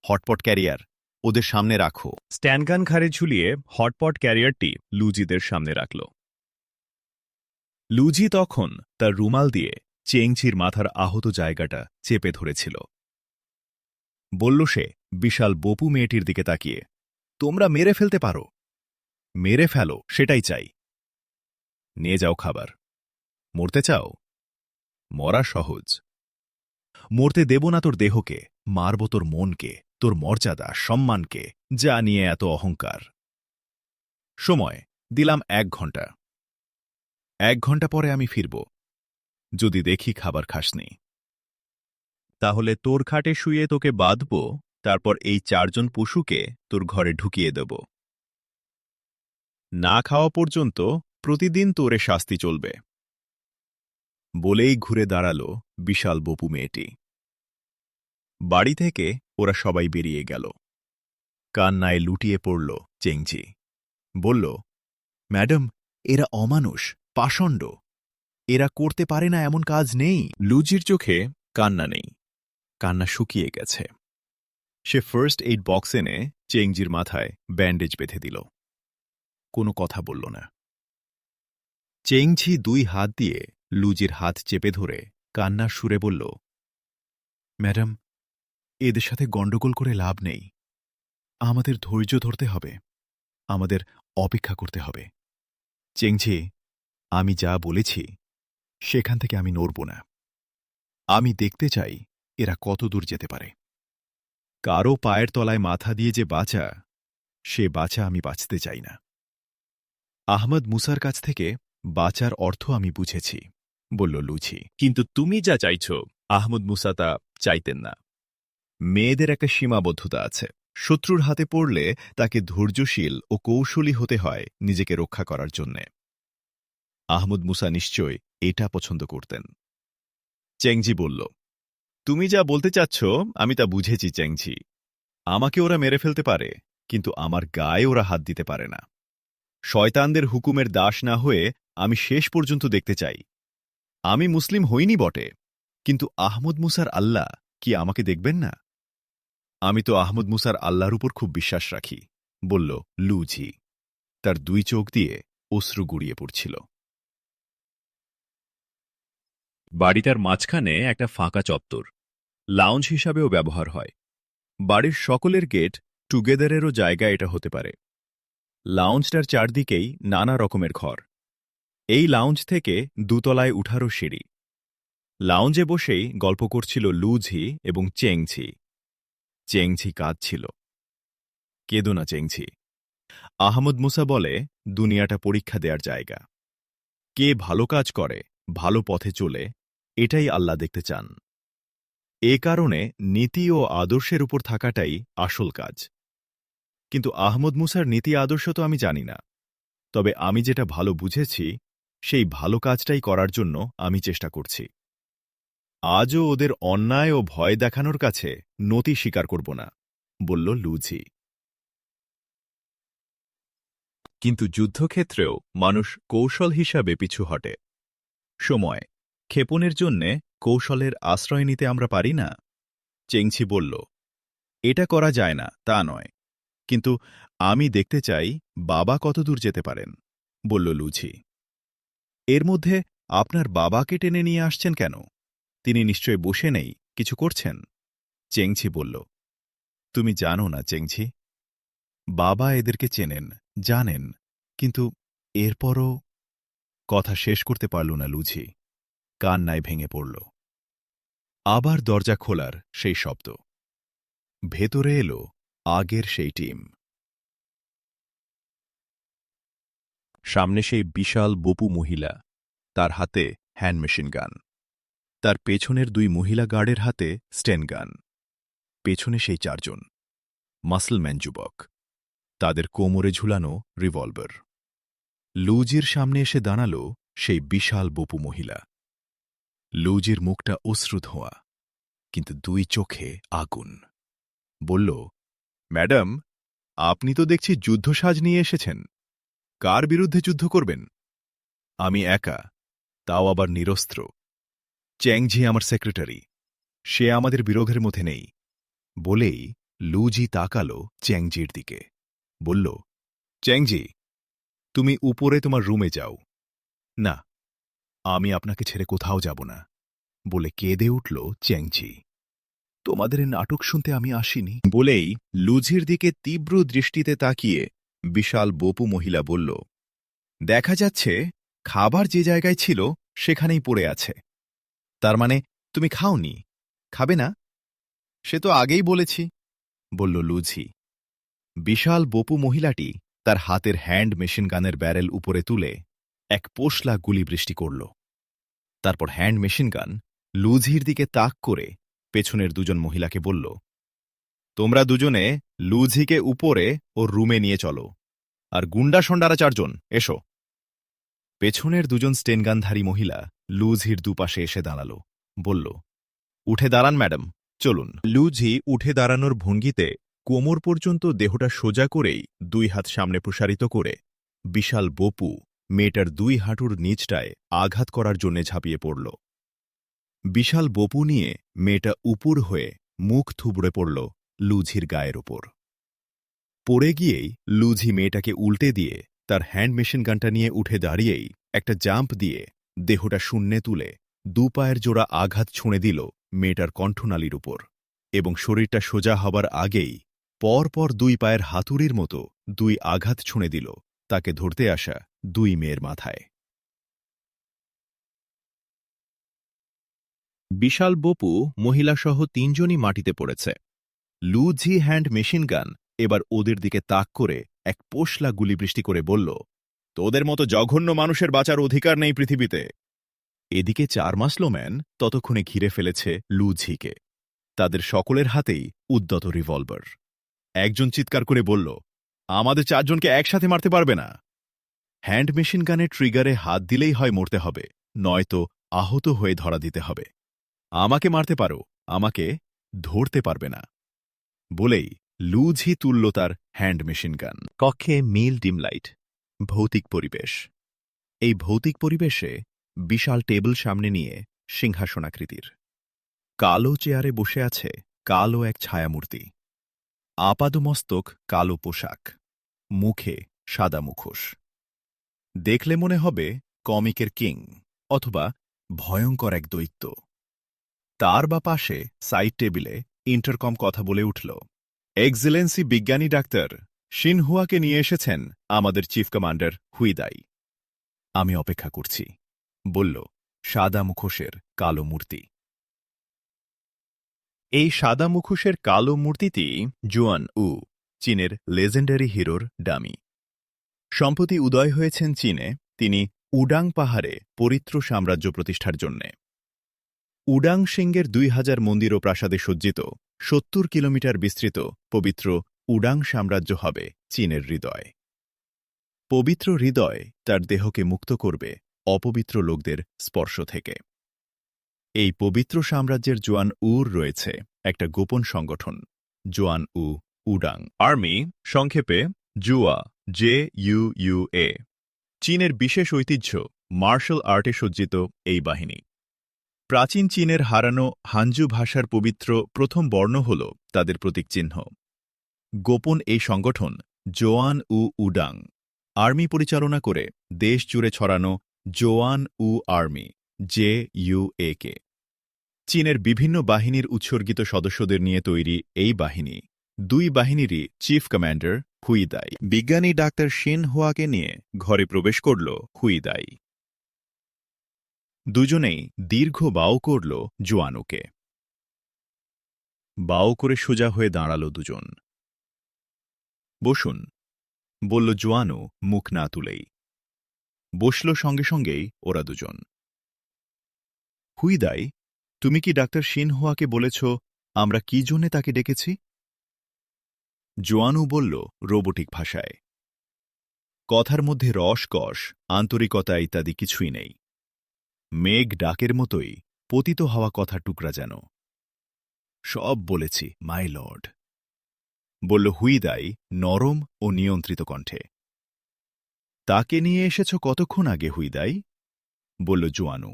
হটপট ক্যারিয়ার ওদের সামনে রাখো। স্ট্যানগান ঘাড়ে ঝুলিয়ে হটপট ক্যারিয়ারটি লুজিদের সামনে রাখল। লুজি তখন তার রুমাল দিয়ে চেংচির মাথার আহত জায়গাটা চেপে ধরেছিল। বলল সে বিশাল বপু মেয়েটির দিকে তাকিয়ে, তোমরা মেরে ফেলতে পারো, মেরে ফেলো, সেটাই চাই। নিয়ে যাও খাবার। মরতে চাও? মরা সহজ। মরতে দেব না তোর দেহকে, মারব তোর মনকে, তোর মর্যাদা সম্মানকে, যা নিয়ে এত অহংকার। সময় দিলাম 1 ঘন্টা। 1 ঘন্টা পরে আমি ফিরব। যদি দেখি খাবার খাসনি, তাহলে তোর খাটে শুয়ে তোকে বাঁধব, তারপর এই 4 জন পশুকে তোর ঘরে ঢুকিয়ে দেব। না খাওয়া পর্যন্ত প্রতিদিন তোরে শাস্তি চলবে। বলেই ঘুরে দাঁড়াল বিশাল বপু মেয়েটি। বাড়ি থেকে ওরা সবাই বেরিয়ে গেল। কান্নায় লুটিয়ে পড়ল চেংজি। বলল, ম্যাডাম, এরা অমানুষ, পাষণ্ড, এরা করতে পারে না এমন কাজ নেই। লুজির চোখে কান্না নেই, কান্না শুকিয়ে গেছে। সে ফার্স্ট এইড বক্স এনে চেংজির মাথায় ব্যান্ডেজ বেঁধে দিল। কোনো কথা বলল না। চেংঝি 2 হাত দিয়ে লুজির হাত চেপে ধরে কান্নার সুরে বলল, ম্যাডাম, এদের সাথে গণ্ডগোল করে লাভ নেই। আমাদের ধৈর্য ধরতে হবে, আমাদের অপেক্ষা করতে হবে। চেংঝি, আমি যা বলেছি সেখান থেকে আমি নড়ব না। আমি দেখতে চাই এরা কত দূর যেতে পারে। কারো পায়ের তলায় মাথা দিয়ে যে বাঁচা, সে বাঁচা আমি বাঁচতে চাই না। আহমদ মুসার কাছ থেকে বাঁচার অর্থ আমি বুঝেছি, বলল লুঝি। কিন্তু তুমি যা চাইছ, আহমদ মুসা তা চাইতেন না। মেয়েদের একটা সীমাবদ্ধতা আছে। শত্রুর হাতে পড়লে তাকে ধৈর্যশীল ও কৌশলী হতে হয় নিজেকে রক্ষা করার জন্যে। আহমদ মুসা নিশ্চয় এটা পছন্দ করতেন। চেংজি বলল, তুমি যা বলতে চাচ্ছ আমি তা বুঝেছি চেংজি। আমাকে ওরা মেরে ফেলতে পারে, কিন্তু আমার গায়ে ওরা হাত দিতে পারে না। শয়তানদের হুকুমের দাস না হয়ে আমি শেষ পর্যন্ত দেখতে চাই। আমি মুসলিম হইনি বটে, কিন্তু আহমদ মুসার আল্লাহ কি আমাকে দেখবেন না? আমি তো আহমদ মুসার আল্লাহর উপর খুব বিশ্বাস রাখি, বলল লুঝি। তার 2 চোখ দিয়ে অশ্রু গড়িয়ে পড়ছিল। বাড়িটার মাঝখানে একটা ফাঁকা চত্বর, লাউঞ্জ হিসাবেও ব্যবহার হয়। বাড়ির সকলের গেট টুগেদারেরও জায়গা এটা হতে পারে। লাউঞ্জটার চারদিকেই নানা রকমের ঘর। এই লাউঞ্জ থেকে 2 তলায় উঠারও সিঁড়ি। লাউঞ্জে বসেই গল্প করছিল লুঝি এবং চেংঝি। চেংঝি কাঁদছিল। কেঁদো না চেংঝি। আহমদ মুসা বলে দুনিয়াটা পরীক্ষা দেওয়ার জায়গা। কে ভালো কাজ করে, ভালো পথে চলে, এটাই আল্লাহ দেখতে চান। এ কারণে নীতি ও আদর্শের উপর থাকাটাই আসল কাজ। কিন্তু আহমদ মুসার নীতি আদর্শ তো আমি জানি না, তবে আমি যেটা ভালো বুঝেছি সেই ভালো কাজটাই করার জন্য আমি চেষ্টা করছি। আজও ওদের অন্যায় ও ভয় দেখানোর কাছে নতি স্বীকার করব না, বলল লুঝি। কিন্তু যুদ্ধক্ষেত্রেও মানুষ কৌশল হিসাবে পিছু হটে। সময় ক্ষেপণের জন্যে কৌশলের আশ্রয় নিতে আমরা পারি না। চেংছি বলল, এটা করা যায় না তা নয়, কিন্তু আমি দেখতে চাই বাবা কতদূর যেতে পারেন, বলল লুঝি। এর মধ্যে আপনার বাবাকে টেনে নিয়ে আসছেন কেন? তিনি নিশ্চয় বসে নেই, কিছু করছেন। চেংছি বলল, তুমি জানো না চেংছি, বাবা এদেরকে চেনেন, জানেন, কিন্তু এরপরও। কথা শেষ করতে পারল না লুঝি, কান্নায় ভেঙে পড়ল। আবার দরজা খোলার সেই শব্দ। ভেতরে এলো আগের সেই টিম। সামনে সেই বিশাল বপু মহিলা, তার হাতে হ্যান্ড মেশিন গান, তার পেছনের 2 মহিলা গার্ডের হাতে স্টেন গান। পেছনে সেই 4 জন মাসলম্যান যুবক, তাদের কোমরে ঝুলানো রিভলভার। লুজির সামনে এসে দাঁড়াল সেই বিশাল বপু মহিলা। লুজির মুখটা অশ্রু ধোঁয়া, কিন্তু 2 চোখে আগুন। বলল, ম্যাডাম, আপনি তো দেখছি যুদ্ধসাজ নিয়ে এসেছেন। কার বিরুদ্ধে যুদ্ধ করবেন? আমি একা, তাও আবার নিরস্ত্র। চ্যাংঝি আমার সেক্রেটারি, সে আমাদের বিরোধের মধ্যে নেই। বলেই লুজি তাকাল চ্যাংজির দিকে, বলল, চ্যাংজি, তুমি উপরে তোমার রুমে যাও। না, আমি আপনাকে ছেড়ে কোথাও যাব না, বলে কেঁদে উঠল চ্যাংজি। তোমাদের নাটক শুনতে আমি আসিনি। বলেই লুজির দিকে তীব্র দৃষ্টিতে তাকিয়ে বিশাল বপু মহিলা বলল, দেখা যাচ্ছে খাবার যে জায়গায় ছিল সেখানেই পড়ে আছে। তার মানে তুমি খাওনি, খাবে না? সে তো আগেই বলেছি, বলল লুজি। বিশাল বপু মহিলাটি তার হাতের হ্যান্ড মেশিন গানের ব্যারেল উপরে তুলে এক পোশলা গুলি বৃষ্টি করল। তারপর হ্যান্ড মেশিন গান লুজির দিকে তাক করে পেছনের 2 জন মহিলাকে বলল, তোমরা দুজনে লুজিকে উপরে ওর রুমে নিয়ে চলো, আর গুন্ডা সন্ডারা 4 জন এসো। পেছনের 2 জন স্টেনগানধারী মহিলা লুজির দুপাশে এসে দাঁড়াল, বলল, উঠে দাঁড়ান ম্যাডাম, চলুন। লুজি উঠে দাঁড়ানোর ভঙ্গিতে কোমর পর্যন্ত দেহটা সোজা করেই 2 হাত সামনে প্রসারিত করে বিশাল বপু মেয়েটার 2 হাঁটুর নিচটায় আঘাত করার জন্য ঝাঁপিয়ে পড়ল। বিশাল বপু নিয়ে মেয়েটা উপুর হয়ে মুখ থুবড়ে পড়ল লুঝির গায়ের ওপর। পড়ে গিয়েই লুঝি মেয়েটাকে উল্টে দিয়ে তার হ্যান্ড মেশিন গানটা নিয়ে উঠে দাঁড়িয়েই একটা জাম্প দিয়ে দেহটা শূন্যে তুলে 2 পায়ের জোড়া আঘাত ছুঁড়ে দিল মেয়েটার কণ্ঠনালীর উপর, এবং শরীরটা সোজা হবার আগেই পরপর 2 পায়ের হাতুড়ির মতো 2 আঘাত ছুঁড়ে দিল তাকে ধরতে আসা 2 মেয়ের মাথায়। বিশাল বপু মহিলাসহ 3 জনই মাটিতে পড়েছে। লুজি হ্যান্ড মেশিন গান এবার ওদের দিকে তাক করে এক পোশলা গুলিবৃষ্টি করে বলল, তোদের মতো জঘন্য মানুষের বাঁচার অধিকার নেই পৃথিবীতে। এদিকে 4 মাসলোম্যান ততক্ষণে ঘিরে ফেলেছে লুঝিকে। তাদের সকলের হাতেই উদ্যত রিভলভার। একজন চিৎকার করে বলল, আমাদের 4 জনকে একসাথে মারতে পারবে না। হ্যান্ড মেশিন গানের ট্রিগারে হাত দিলেই হয় মরতে হবে, নয়তো আহত হয়ে ধরা দিতে হবে। আমাকে মারতে পারো, আমাকে ধরতে পারবে না। বলেই লুঝি তুলল তার হ্যান্ড মেশিন গান। কক্ষে মিল ডিম লাইট, ভৌতিক পরিবেশ। এই ভৌতিক পরিবেশে বিশাল টেবিল সামনে নিয়ে সিংহাসনাকৃতির কালো চেয়ারে বসে আছে কালো এক ছায়ামূর্তি। আপাদমস্তক কালো পোশাক, মুখে সাদা মুখোশ। দেখলে মনে হবে কমিকের কিং অথবা ভয়ঙ্কর এক দৈত্য। তার বা পাশে সাইড টেবিলে ইন্টারকম কথা বলে উঠল, এক্সেলেন্সি বিজ্ঞানী ডাক্তার শিনহুয়াকে নিয়ে এসেছেন আমাদের চিফ কমান্ডার হুইদাই। আমি অপেক্ষা করছি, বলল সাদা মুখোশের কালো মূর্তি। এই সাদা মুখোশের কালো মূর্তিটি জুয়ান উ, চীনের লেজেন্ডারি হিরোর ডামি। সম্প্রতি উদয় হয়েছেন চীনে তিনি উডাং পাহাড়ে পবিত্র সাম্রাজ্য প্রতিষ্ঠার জন্যে। উডাং সিংয়ের 2000 মন্দির ও প্রাসাদে সজ্জিত 70 কিলোমিটার বিস্তৃত পবিত্র উডাং সাম্রাজ্য হবে চীনের হৃদয়। পবিত্র হৃদয় তার দেহকে মুক্ত করবে অপবিত্র লোকদের স্পর্শ থেকে। এই পবিত্র সাম্রাজ্যের জোয়ান উর রয়েছে একটা গোপন সংগঠন, জোয়ান উ উডাং আর্মি, সংক্ষেপে জুয়া, JUUA। চীনের বিশেষ ঐতিহ্য মার্শাল আর্টে সজ্জিত এই বাহিনী। প্রাচীন চীনের হারানো হানজু ভাষার পবিত্র প্রথম বর্ণ হল তাদের প্রতীকচিহ্ন। গোপন এই সংগঠন জোয়ান উ উডাং আর্মি পরিচালনা করে দেশ জুড়ে ছড়ানো জোয়ান উ আর্মি JUA কে। চীনের বিভিন্ন বাহিনীর উৎসর্গিত সদস্যদের নিয়ে তৈরি এই বাহিনী 2 বাহিনীরই চিফ কমান্ডার হুইদাই। বিজ্ঞানী ডাক্তার শিন হুয়াকে নিয়ে ঘরে প্রবেশ করল হুইদাই। দুজনেই দীর্ঘ বাও করল জোয়ানুকে। বাও করে সোজা হয়ে দাঁড়াল দুজন। বসুন, বলল জোয়ানো মুখ না তুলেই। বসল সঙ্গে সঙ্গেই ওরা দুজন। হুইদাই, তুমি কি ডাক্তার শিনহুয়াকে বলেছ আমরা কি জন্যে তাকে ডেকেছি? জোয়ানো বলল রোবোটিক ভাষায়। কথার মধ্যে রসকস, আন্তরিকতা ইত্যাদি কিছুই নেই। মেঘ ডাকের মতোই পতিত হওয়া কথা টুকরা যেন। সব বলেছি, মাই লর্ড, বলল হুইদাই নরম ও নিয়ন্ত্রিত কণ্ঠে। তাকে নিয়ে এসেছ কতক্ষণ আগে হুইদাই? বলল জোয়ানু।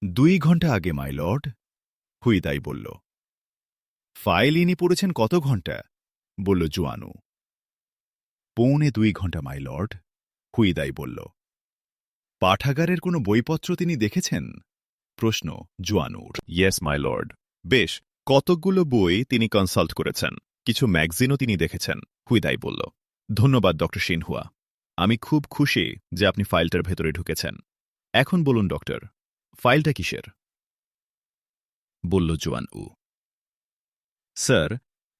2 ঘণ্টা আগে মাই লর্ড, হুইদাই বলল। ফাইল ইনি পড়েছেন কত ঘণ্টা? বলল জোয়ানু। 1.25 ঘণ্টা মাই লর্ড, হুইদাই বলল। পাঠাগারের কোনো বইপত্র তিনি দেখেছেন? প্রশ্ন জোয়ানুর। Yes my lord. বেশ, কতকগুলো বই তিনি কনসাল্ট করেছেন, কিছু ম্যাগজিনও তিনি দেখেছেন, হুইদাই বলল। ধন্যবাদ ডক্টর শিনহুয়া, আমি খুব খুশি যে আপনি ফাইলটার ভেতরে ঢুকেছেন। এখন বলুন ডক্টর, ফাইলটা কিসের? বলল জোয়ানু। স্যার,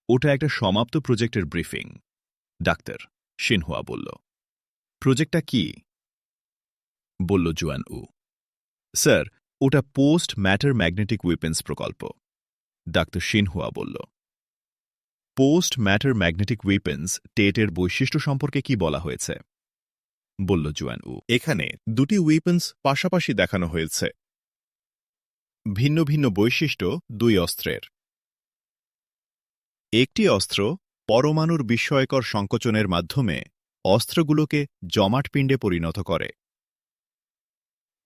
ওটা একটা সমাপ্ত প্রজেক্টের ব্রিফিং। ডাক্তার শিনহুয়া বলল। প্রজেক্টটা কি? বলল জোয়ানু। স্যার, ওটা পোস্ট ম্যাটার ম্যাগনেটিক ওয়েপেন্স প্রকল্প। ডাক্তার শিনহুয়া বলল। পোস্ট ম্যাটার ম্যাগনেটিক ওয়েপেন্স টেটের বৈশিষ্ট্য সম্পর্কে কি বলা হয়েছে? বলল জোয়ানু। এখানে 2টি ওয়েপেন্স পাশাপাশি দেখানো হয়েছে। ভিন্ন ভিন্ন বৈশিষ্ট্য 2 অস্ত্রের। একটি অস্ত্র পরমাণুর বিস্ময়কর সংকোচনের মাধ্যমে অস্ত্রগুলোকে জমাট পিণ্ডে পরিণত করে।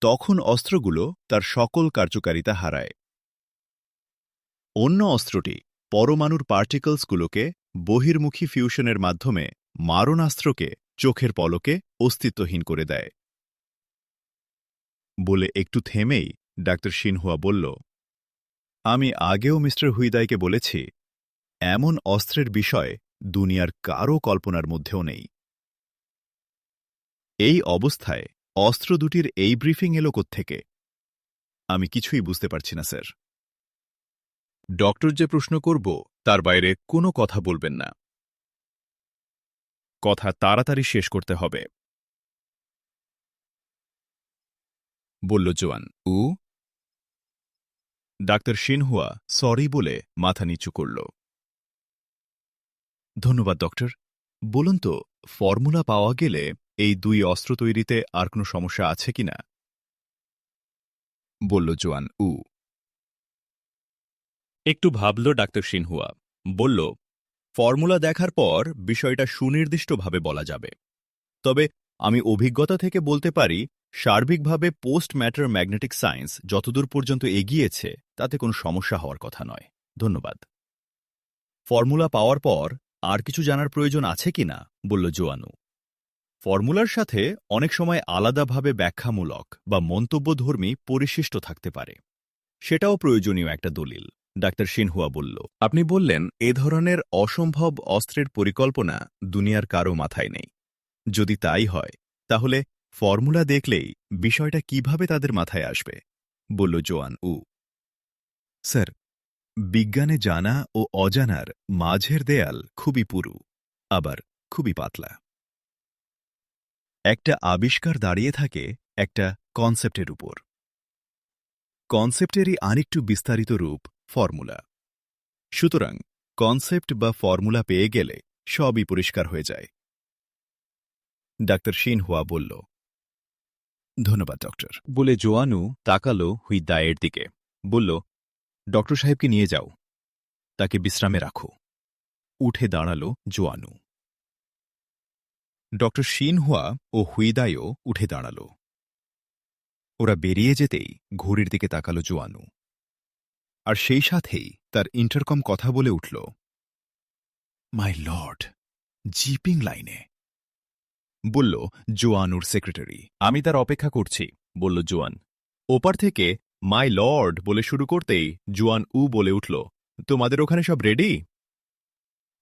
তখন অস্ত্রগুলো তার সকল কার্যকারিতা হারায়। অন্য অস্ত্রটি পরমাণুর পার্টিকলসগুলোকে বহির্মুখী ফিউশনের মাধ্যমে মারণাস্ত্রকে চোখের পলকে অস্তিত্বহীন করে দেয়। বলে একটু থেমেই ডাক্তার শিনহুয়া বলল, আমি আগেও মিস্টার হুইদাইকে বলেছি, এমন অস্ত্রের বিষয় দুনিয়ার কারও কল্পনার মধ্যেও নেই। এই অবস্থায় অস্ত্র দুটির এই ব্রিফিং এলো কোত্থেকে? আমি কিছুই বুঝতে পারছি না স্যার। ডক্টর যে প্রশ্ন করব তার বাইরে কোনো কথা বলবেন না। কথা তাড়াতাড়ি শেষ করতে হবে, বলল জোয়ান। ডাক্তার শিনহুয়া সরি বলে মাথা নিচু করল। ধন্যবাদ ডক্টর। বলুন তো, ফর্মুলা পাওয়া গেলে এই 2 অস্ত্র তৈরিতে আর কোনো সমস্যা আছে কিনা? বলল জোয়ান। একটু ভাবল ডাক্তার শিনহুয়া, বলল, ফর্মুলা দেখার পর বিষয়টা সুনির্দিষ্টভাবে বলা যাবে। তবে আমি অভিজ্ঞতা থেকে বলতে পারি, সার্বিকভাবে পোস্ট ম্যাটার ম্যাগনেটিক সায়েন্স যতদূর পর্যন্ত এগিয়েছে তাতে কোনো সমস্যা হওয়ার কথা নয়। ধন্যবাদ। ফর্মুলা পাওয়ার পর আর কিছু জানার প্রয়োজন আছে কিনা? বলল জোয়ানু। ফর্মুলার সাথে অনেক সময় আলাদাভাবে ব্যাখ্যামূলক বা মন্তব্যধর্মী পরিশিষ্ট থাকতে পারে, সেটাও প্রয়োজনীয় একটা দলিল। ডাক্তার শিনহুয়া বলল। আপনি বললেন এ ধরনের অসম্ভব অস্ত্রের পরিকল্পনা দুনিয়ার কারও মাথায় নেই। যদি তাই হয় তাহলে ফর্মুলা দেখলেই বিষয়টা কিভাবে তাদের মাথায় আসবে? বলল জোয়ান। স্যার, বিজ্ঞানে জানা ও অজানার মাঝের দেয়াল খুবই পুরু, আবার খুবই পাতলা। একটা আবিষ্কার দাঁড়িয়ে থাকে একটা কনসেপ্টের উপর। কনসেপ্টেরই আরেকটু বিস্তারিত রূপ ফর্মুলা। সুতরাং কনসেপ্ট বা ফর্মুলা পেয়ে গেলে সবই পরিষ্কার হয়ে যায়। ডাক্তার শিনহুয়া বলল। ধন্যবাদ ডক্টর, বলে জোয়ানু তাকালো হুইদাইয়ের দিকে। বলল, ডক্টর সাহেবকে নিয়ে যাও, তাকে বিশ্রামে রাখো। উঠে দাঁড়ালো জোয়ানু। ডক্টর শিনহুয়া ও হুইদাইও উঠে দাঁড়াল। ওরা বেরিয়ে যেতেই ঘড়ির দিকে তাকালো জোয়ানু, আর সেই সাথেই তার ইন্টারকম কথা বলে উঠল, মাই লর্ড, জিপিং লাইনে। বলল জোয়ানুর সেক্রেটারি। আমি তার অপেক্ষা করছি, বলল জোয়ান। ওপার থেকে মাই লর্ড বলে শুরু করতেই জোয়ান বলে উঠল, তোমাদের ওখানে সব রেডি?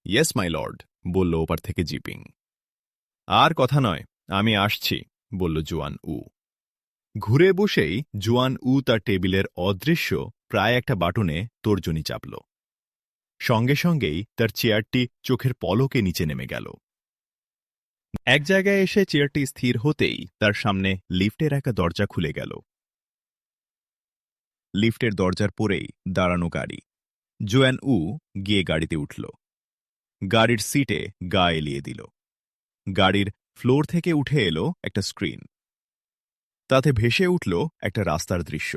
ইয়েস মাই লর্ড, বলল ওপার থেকে জিপিং। আর কথা নয়, আমি আসছি, বলল জোয়ান। ঘুরে বসেই জোয়ান তার টেবিলের অদৃশ্য প্রায় একটা বাটনে তর্জনী চাপল। সঙ্গে সঙ্গেই তার চেয়ারটি চোখের পলকে নিচে নেমে গেল। এক জায়গায় এসে চেয়ারটি স্থির হতেই তার সামনে লিফটের একটা দরজা খুলে গেল। লিফটের দরজার পরেই দাঁড়ানো গাড়ি। জোয়ান উ গিয়ে গাড়িতে উঠল। গাড়ির সিটে গা এলিয়ে দিল। গাড়ির ফ্লোর থেকে উঠে এলো একটা স্ক্রিন। তাতে ভেসে উঠল একটা রাস্তার দৃশ্য।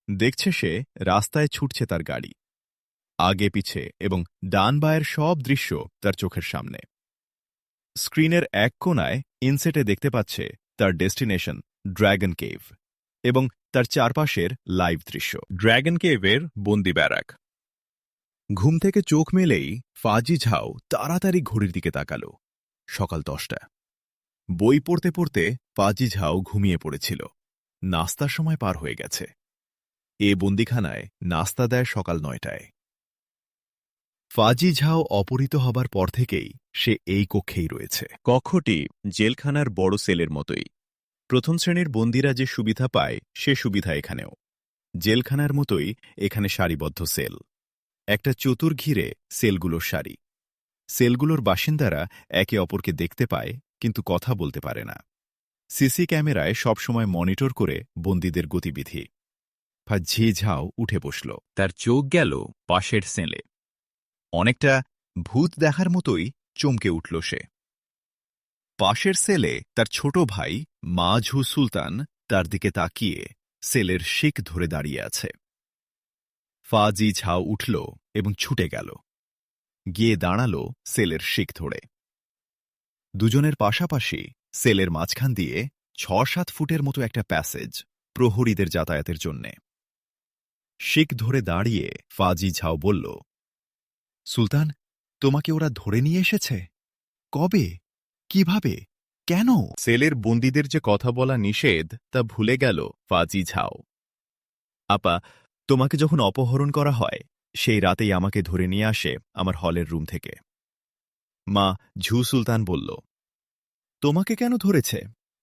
দেখছে সে রাস্তায় ছুটছে তার গাড়ি, আগে পিছে এবং ডান বায়ের সব দৃশ্য তার চোখের সামনে। স্ক্রিনের এক কোণায় ইনসেটে দেখতে পাচ্ছে তার ডেস্টিনেশন ড্র্যাগন কেভ এবং তার চারপাশের লাইভ দৃশ্য। ড্র্যাগন কেভের বন্দি ব্যারাক। ঘুম থেকে চোখ মেলেই ফাজি ঝাও তাড়াতাড়ি ঘড়ির দিকে তাকাল। সকাল 10টা। বই পড়তে পড়তে ফাজি ঝাও ঘুমিয়ে পড়েছিল। নাস্তার সময় পার হয়ে গেছে। এ বন্দিখানায় নাস্তা দেয় সকাল 9টায়। ফাজি ঝাও অপহৃত হবার পর থেকেই সে এই কক্ষেই রয়েছে। কক্ষটি জেলখানার বড় সেলের মতোই। প্রথম শ্রেণীর বন্দীরা যে সুবিধা পায় সে সুবিধা এখানেও। জেলখানার মতোই এখানে সারিবদ্ধ সেল। একটা চতুর ঘিরে সেলগুলোর সারি। সেলগুলোর বাসিন্দারা একে অপরকে দেখতে পায় কিন্তু কথা বলতে পারে না। সিসি ক্যামেরায় সবসময় মনিটর করে বন্দীদের গতিবিধি। ফাজি ঝাও উঠে বসল। তার চোখ গেল পাশের সেলে। অনেকটা ভূত দেখার মতোই চমকে উঠল সে। পাশের সেলে তার ছোট ভাই মাঝু সুলতান তার দিকে তাকিয়ে সেলের শিক ধরে দাঁড়িয়ে আছে। ফাজি ঝাও উঠল এবং ছুটে গেল, গিয়ে দাঁড়াল সেলের শিক ধরে। দুজনের পাশাপাশি সেলের মাঝখান দিয়ে 6-7 ফুটের মতো একটা প্যাসেজ, প্রহরীদের যাতায়াতের জন্যে। শিক ধরে দাঁড়িয়ে ফাজি ঝাও বলল, সুলতান, তোমাকে ওরা ধরে নিয়ে এসেছে? কবে? কিভাবে? কেন? সেলের বন্দীদের যে কথা বলা নিষেধ তা ভুলে গেল ফাজি ঝাও। আপা, তোমাকে যখন অপহরণ করা হয় সেই রাতেই আমাকে ধরে নিয়ে আসে আমার হলের রুম থেকে। মা ঝু সুলতান বলল, তোমাকে কেন ধরেছে?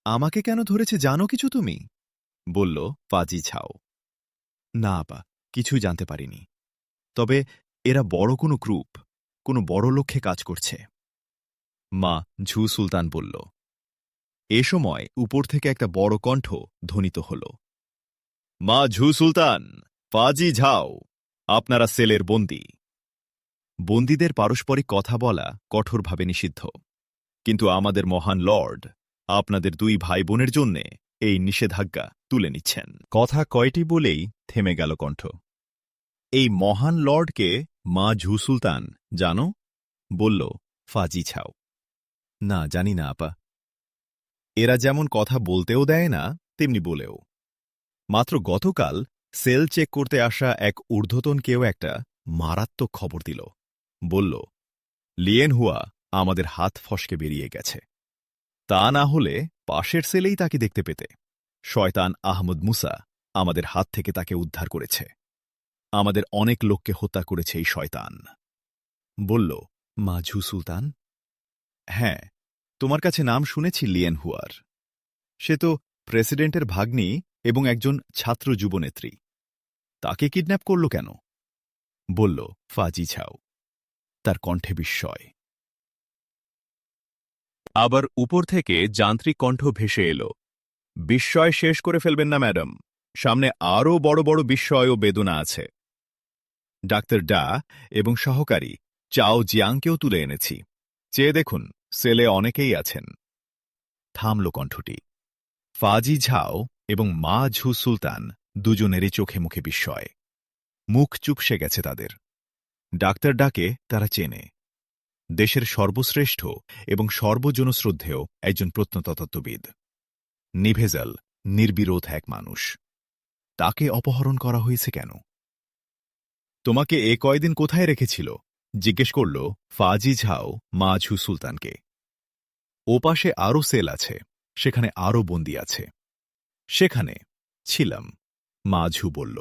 আমাকে কেন ধরেছে জানো কিছু তুমি? বলল ফাজি ঝাও। না আপা, কিছুই জানতে পারিনি। তবে এরা বড় কোনো গ্রুপ, কোনো বড় লক্ষ্যে কাজ করছে। মা ঝু সুলতান বলল। এ সময় উপর থেকে একটা বড় কণ্ঠ ধ্বনিত হল, মা ঝু সুলতান, ফাজি ঝাও, আপনারা সেলের বন্দী। বন্দীদের পারস্পরিক কথা বলা কঠোরভাবে নিষিদ্ধ, কিন্তু আমাদের মহান লর্ড আপনাদের 2 ভাই বোনের জন্যে এই নিষেধাজ্ঞা তুলে নিচ্ছেন। কথা কয়টি বলেই থেমে গেল কণ্ঠ। এই মহান লর্ডকে মা ঝু সুলতান জানো? বলল ফাজি ঝাও। না, জানি না আপা। এরা যেমন কথা বলতেও দেয় না তেমনি বলেও। মাত্র গতকাল সেল চেক করতে আসা এক ঊর্ধ্বতন কেউ একটা মারাত্মক খবর দিল। বলল, লিয়েন হুয়া আমাদের হাত ফসকে বেরিয়ে গেছে। তা না হলে পাশের সেলেই তাকে দেখতে পেতে। শয়তান আহমদ মুসা আমাদের হাত থেকে তাকে উদ্ধার করেছে। আমাদের অনেক লোককে হত্যা করেছে এই শয়তান। বলল মা ঝু সুলতান। হ্যাঁ, তোমার কাছে নাম শুনেছি লিয়েন হুয়ার। সে তো প্রেসিডেন্টের ভাগ্নি এবং একজন ছাত্র যুবনেত্রী। তাকে কিডন্যাপ করল কেন? বলল ফাজি ঝাও। তার কণ্ঠে বিস্ময়। আবার উপর থেকে যান্ত্রিক কণ্ঠ ভেসে এলো, বিস্ময় শেষ করে ফেলবেন না ম্যাডাম, সামনে আরও বড় বড় বিস্ময় ও বেদনা আছে। ডাক্তার ডা এবং সহকারী চাও জিয়াংকেও তুলে এনেছি। চেয়ে দেখুন, সেলে অনেকেই আছেন। থামল কণ্ঠটি। ফাজি ঝাও এবং মা ঝু সুলতান দুজনেরই চোখে মুখে বিস্ময়। মুখ চুপসে গেছে তাদের। ডাক্তার ডাকে তারা চেনে। দেশের সর্বশ্রেষ্ঠ এবং সর্বজনশ্রদ্ধেয় একজন প্রত্নতত্ত্ববিদ। নিভেজাল, নির্বিরোধ এক মানুষ। তাকে অপহরণ করা হয়েছে কেন? তোমাকে এ কয়দিন কোথায় রেখেছিল? জিজ্ঞেস করল ফাজি ঝাও মা ঝু সুলতানকে। ওপাশে আরও সেল আছে, সেখানে আরও বন্দী আছে। সেখানে ছিলাম, মা ঝু বলল।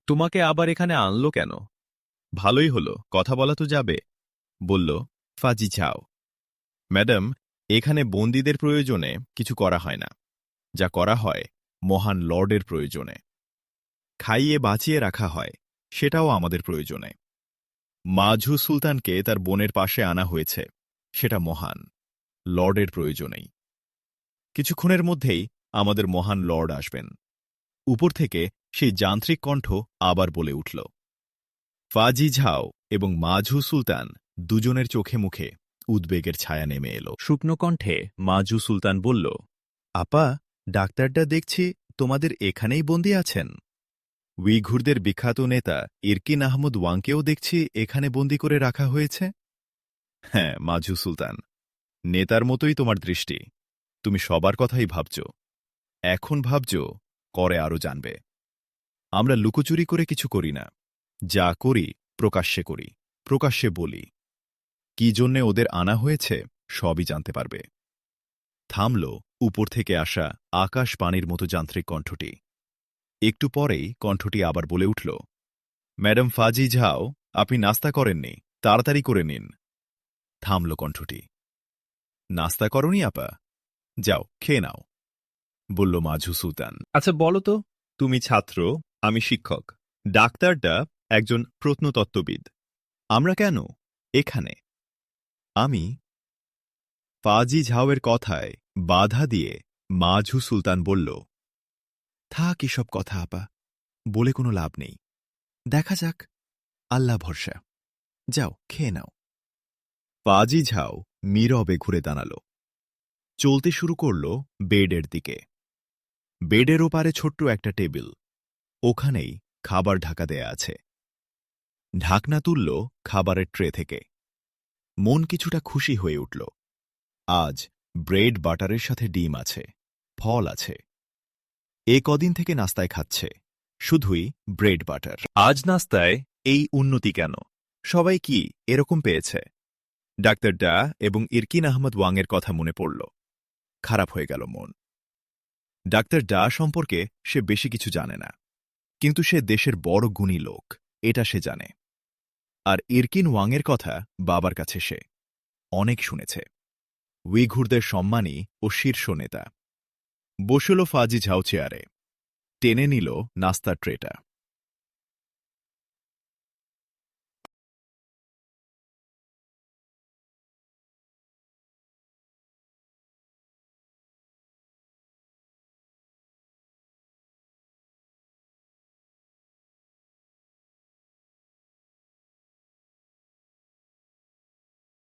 তোমাকে আবার এখানে আনলো কেন? ভালোই হলো, কথা বলা তো যাবে, বলল ফাজি ঝাও। ম্যাডাম, এখানে বন্দীদের প্রয়োজনে কিছু করা হয় না, যা করা হয় মহান লর্ডের প্রয়োজনে। খাইয়ে বাঁচিয়ে রাখা হয় সেটাও আমাদের প্রয়োজনে। মাঝু সুলতানকে তার বোনের পাশে আনা হয়েছে, সেটা মহান লর্ডের প্রয়োজনেই। কিছুক্ষণের মধ্যেই আমাদের মহান লর্ড আসবেন। উপর থেকে সেই যান্ত্রিক কণ্ঠ আবার বলে উঠল। ফাজি ঝাও এবং মাঝু সুলতান দুজনের চোখে মুখে উদ্বেগের ছায়া নেমে এলো। শুকনো কণ্ঠে মাজু সুলতান বলল, আপা, ডাক্তারটা দেখছি তোমাদের এখানেই বন্দী আছেন। উইঘুরদের বিখ্যাত নেতা ইরকিন আহমদ ওয়াংকেও দেখছি এখানে বন্দী করে রাখা হয়েছে। হ্যাঁ মাঝু সুলতান, নেতার মতোই তোমার দৃষ্টি। তুমি সবার কথাই ভাবছ। এখন ভাবছ, করে আরও জানবে। আমরা লুকোচুরি করে কিছু করি না, যা করি প্রকাশ্যে করি, প্রকাশ্যে বলি। কি জন্যে ওদের আনা হয়েছে সবই জানতে পারবে। থামল উপর থেকে আসা আকাশ পানির মতো যান্ত্রিক কণ্ঠটি। একটু পরেই কণ্ঠটি আবার বলে উঠল, ম্যাডাম ফাজি ঝাও, আপনি নাস্তা করেননি, তাড়াতাড়ি করে নিন। থামল কণ্ঠটি। নাস্তা করনি আপা? যাও খেয়ে নাও, বলল মাঝু সুলতান। আচ্ছা বলো তো, তুমি ছাত্র, আমি শিক্ষক, ডাক্তারটা একজন প্রত্নতত্ত্ববিদ। আমরা কেন এখানে? আমি ফাজি ঝাওয়ের কথায় বাধা দিয়ে মাঝু সুলতান বলল, থাক এসব কথা আপা, বলে কোনো লাভ নেই। দেখা যাক, আল্লাহ ভরসা। যাও খেয়ে নাও। ফাজি ঝাও নীরবে ঘুরে দাঁড়াল। চলতে শুরু করল বেডের দিকে। বেডের ওপারে ছোট্ট একটা টেবিল, ওখানেই খাবার ঢাকা দেয়া আছে। ঢাকনা তুলল খাবারের ট্রে থেকে। মন কিছুটা খুশি হয়ে উঠল। আজ ব্রেড বাটারের সাথে ডিম আছে, ফল আছে। এ কদিন থেকে নাস্তায় খাচ্ছে শুধুই ব্রেড বাটার। আজ নাস্তায় এই উন্নতি কেন? সবাই কি এরকম পেয়েছে? ডাক্তার ডা এবং ইরকিন আহমদ ওয়াংয়ের কথা মনে পড়ল। খারাপ হয়ে গেল মন। ডাক্তার ডা সম্পর্কে সে বেশি কিছু জানে না, কিন্তু সে দেশের বড় গুণী লোক, এটা সে জানে। আর ইরকিন ওয়াংয়ের কথা বাবার কাছে সে অনেক শুনেছে। উইঘুরদের সম্মানী ও শীর্ষ নেতা। বসল ফাজি ঝাও চেয়ারে, টেনে নিল নাস্তার ট্রেটা।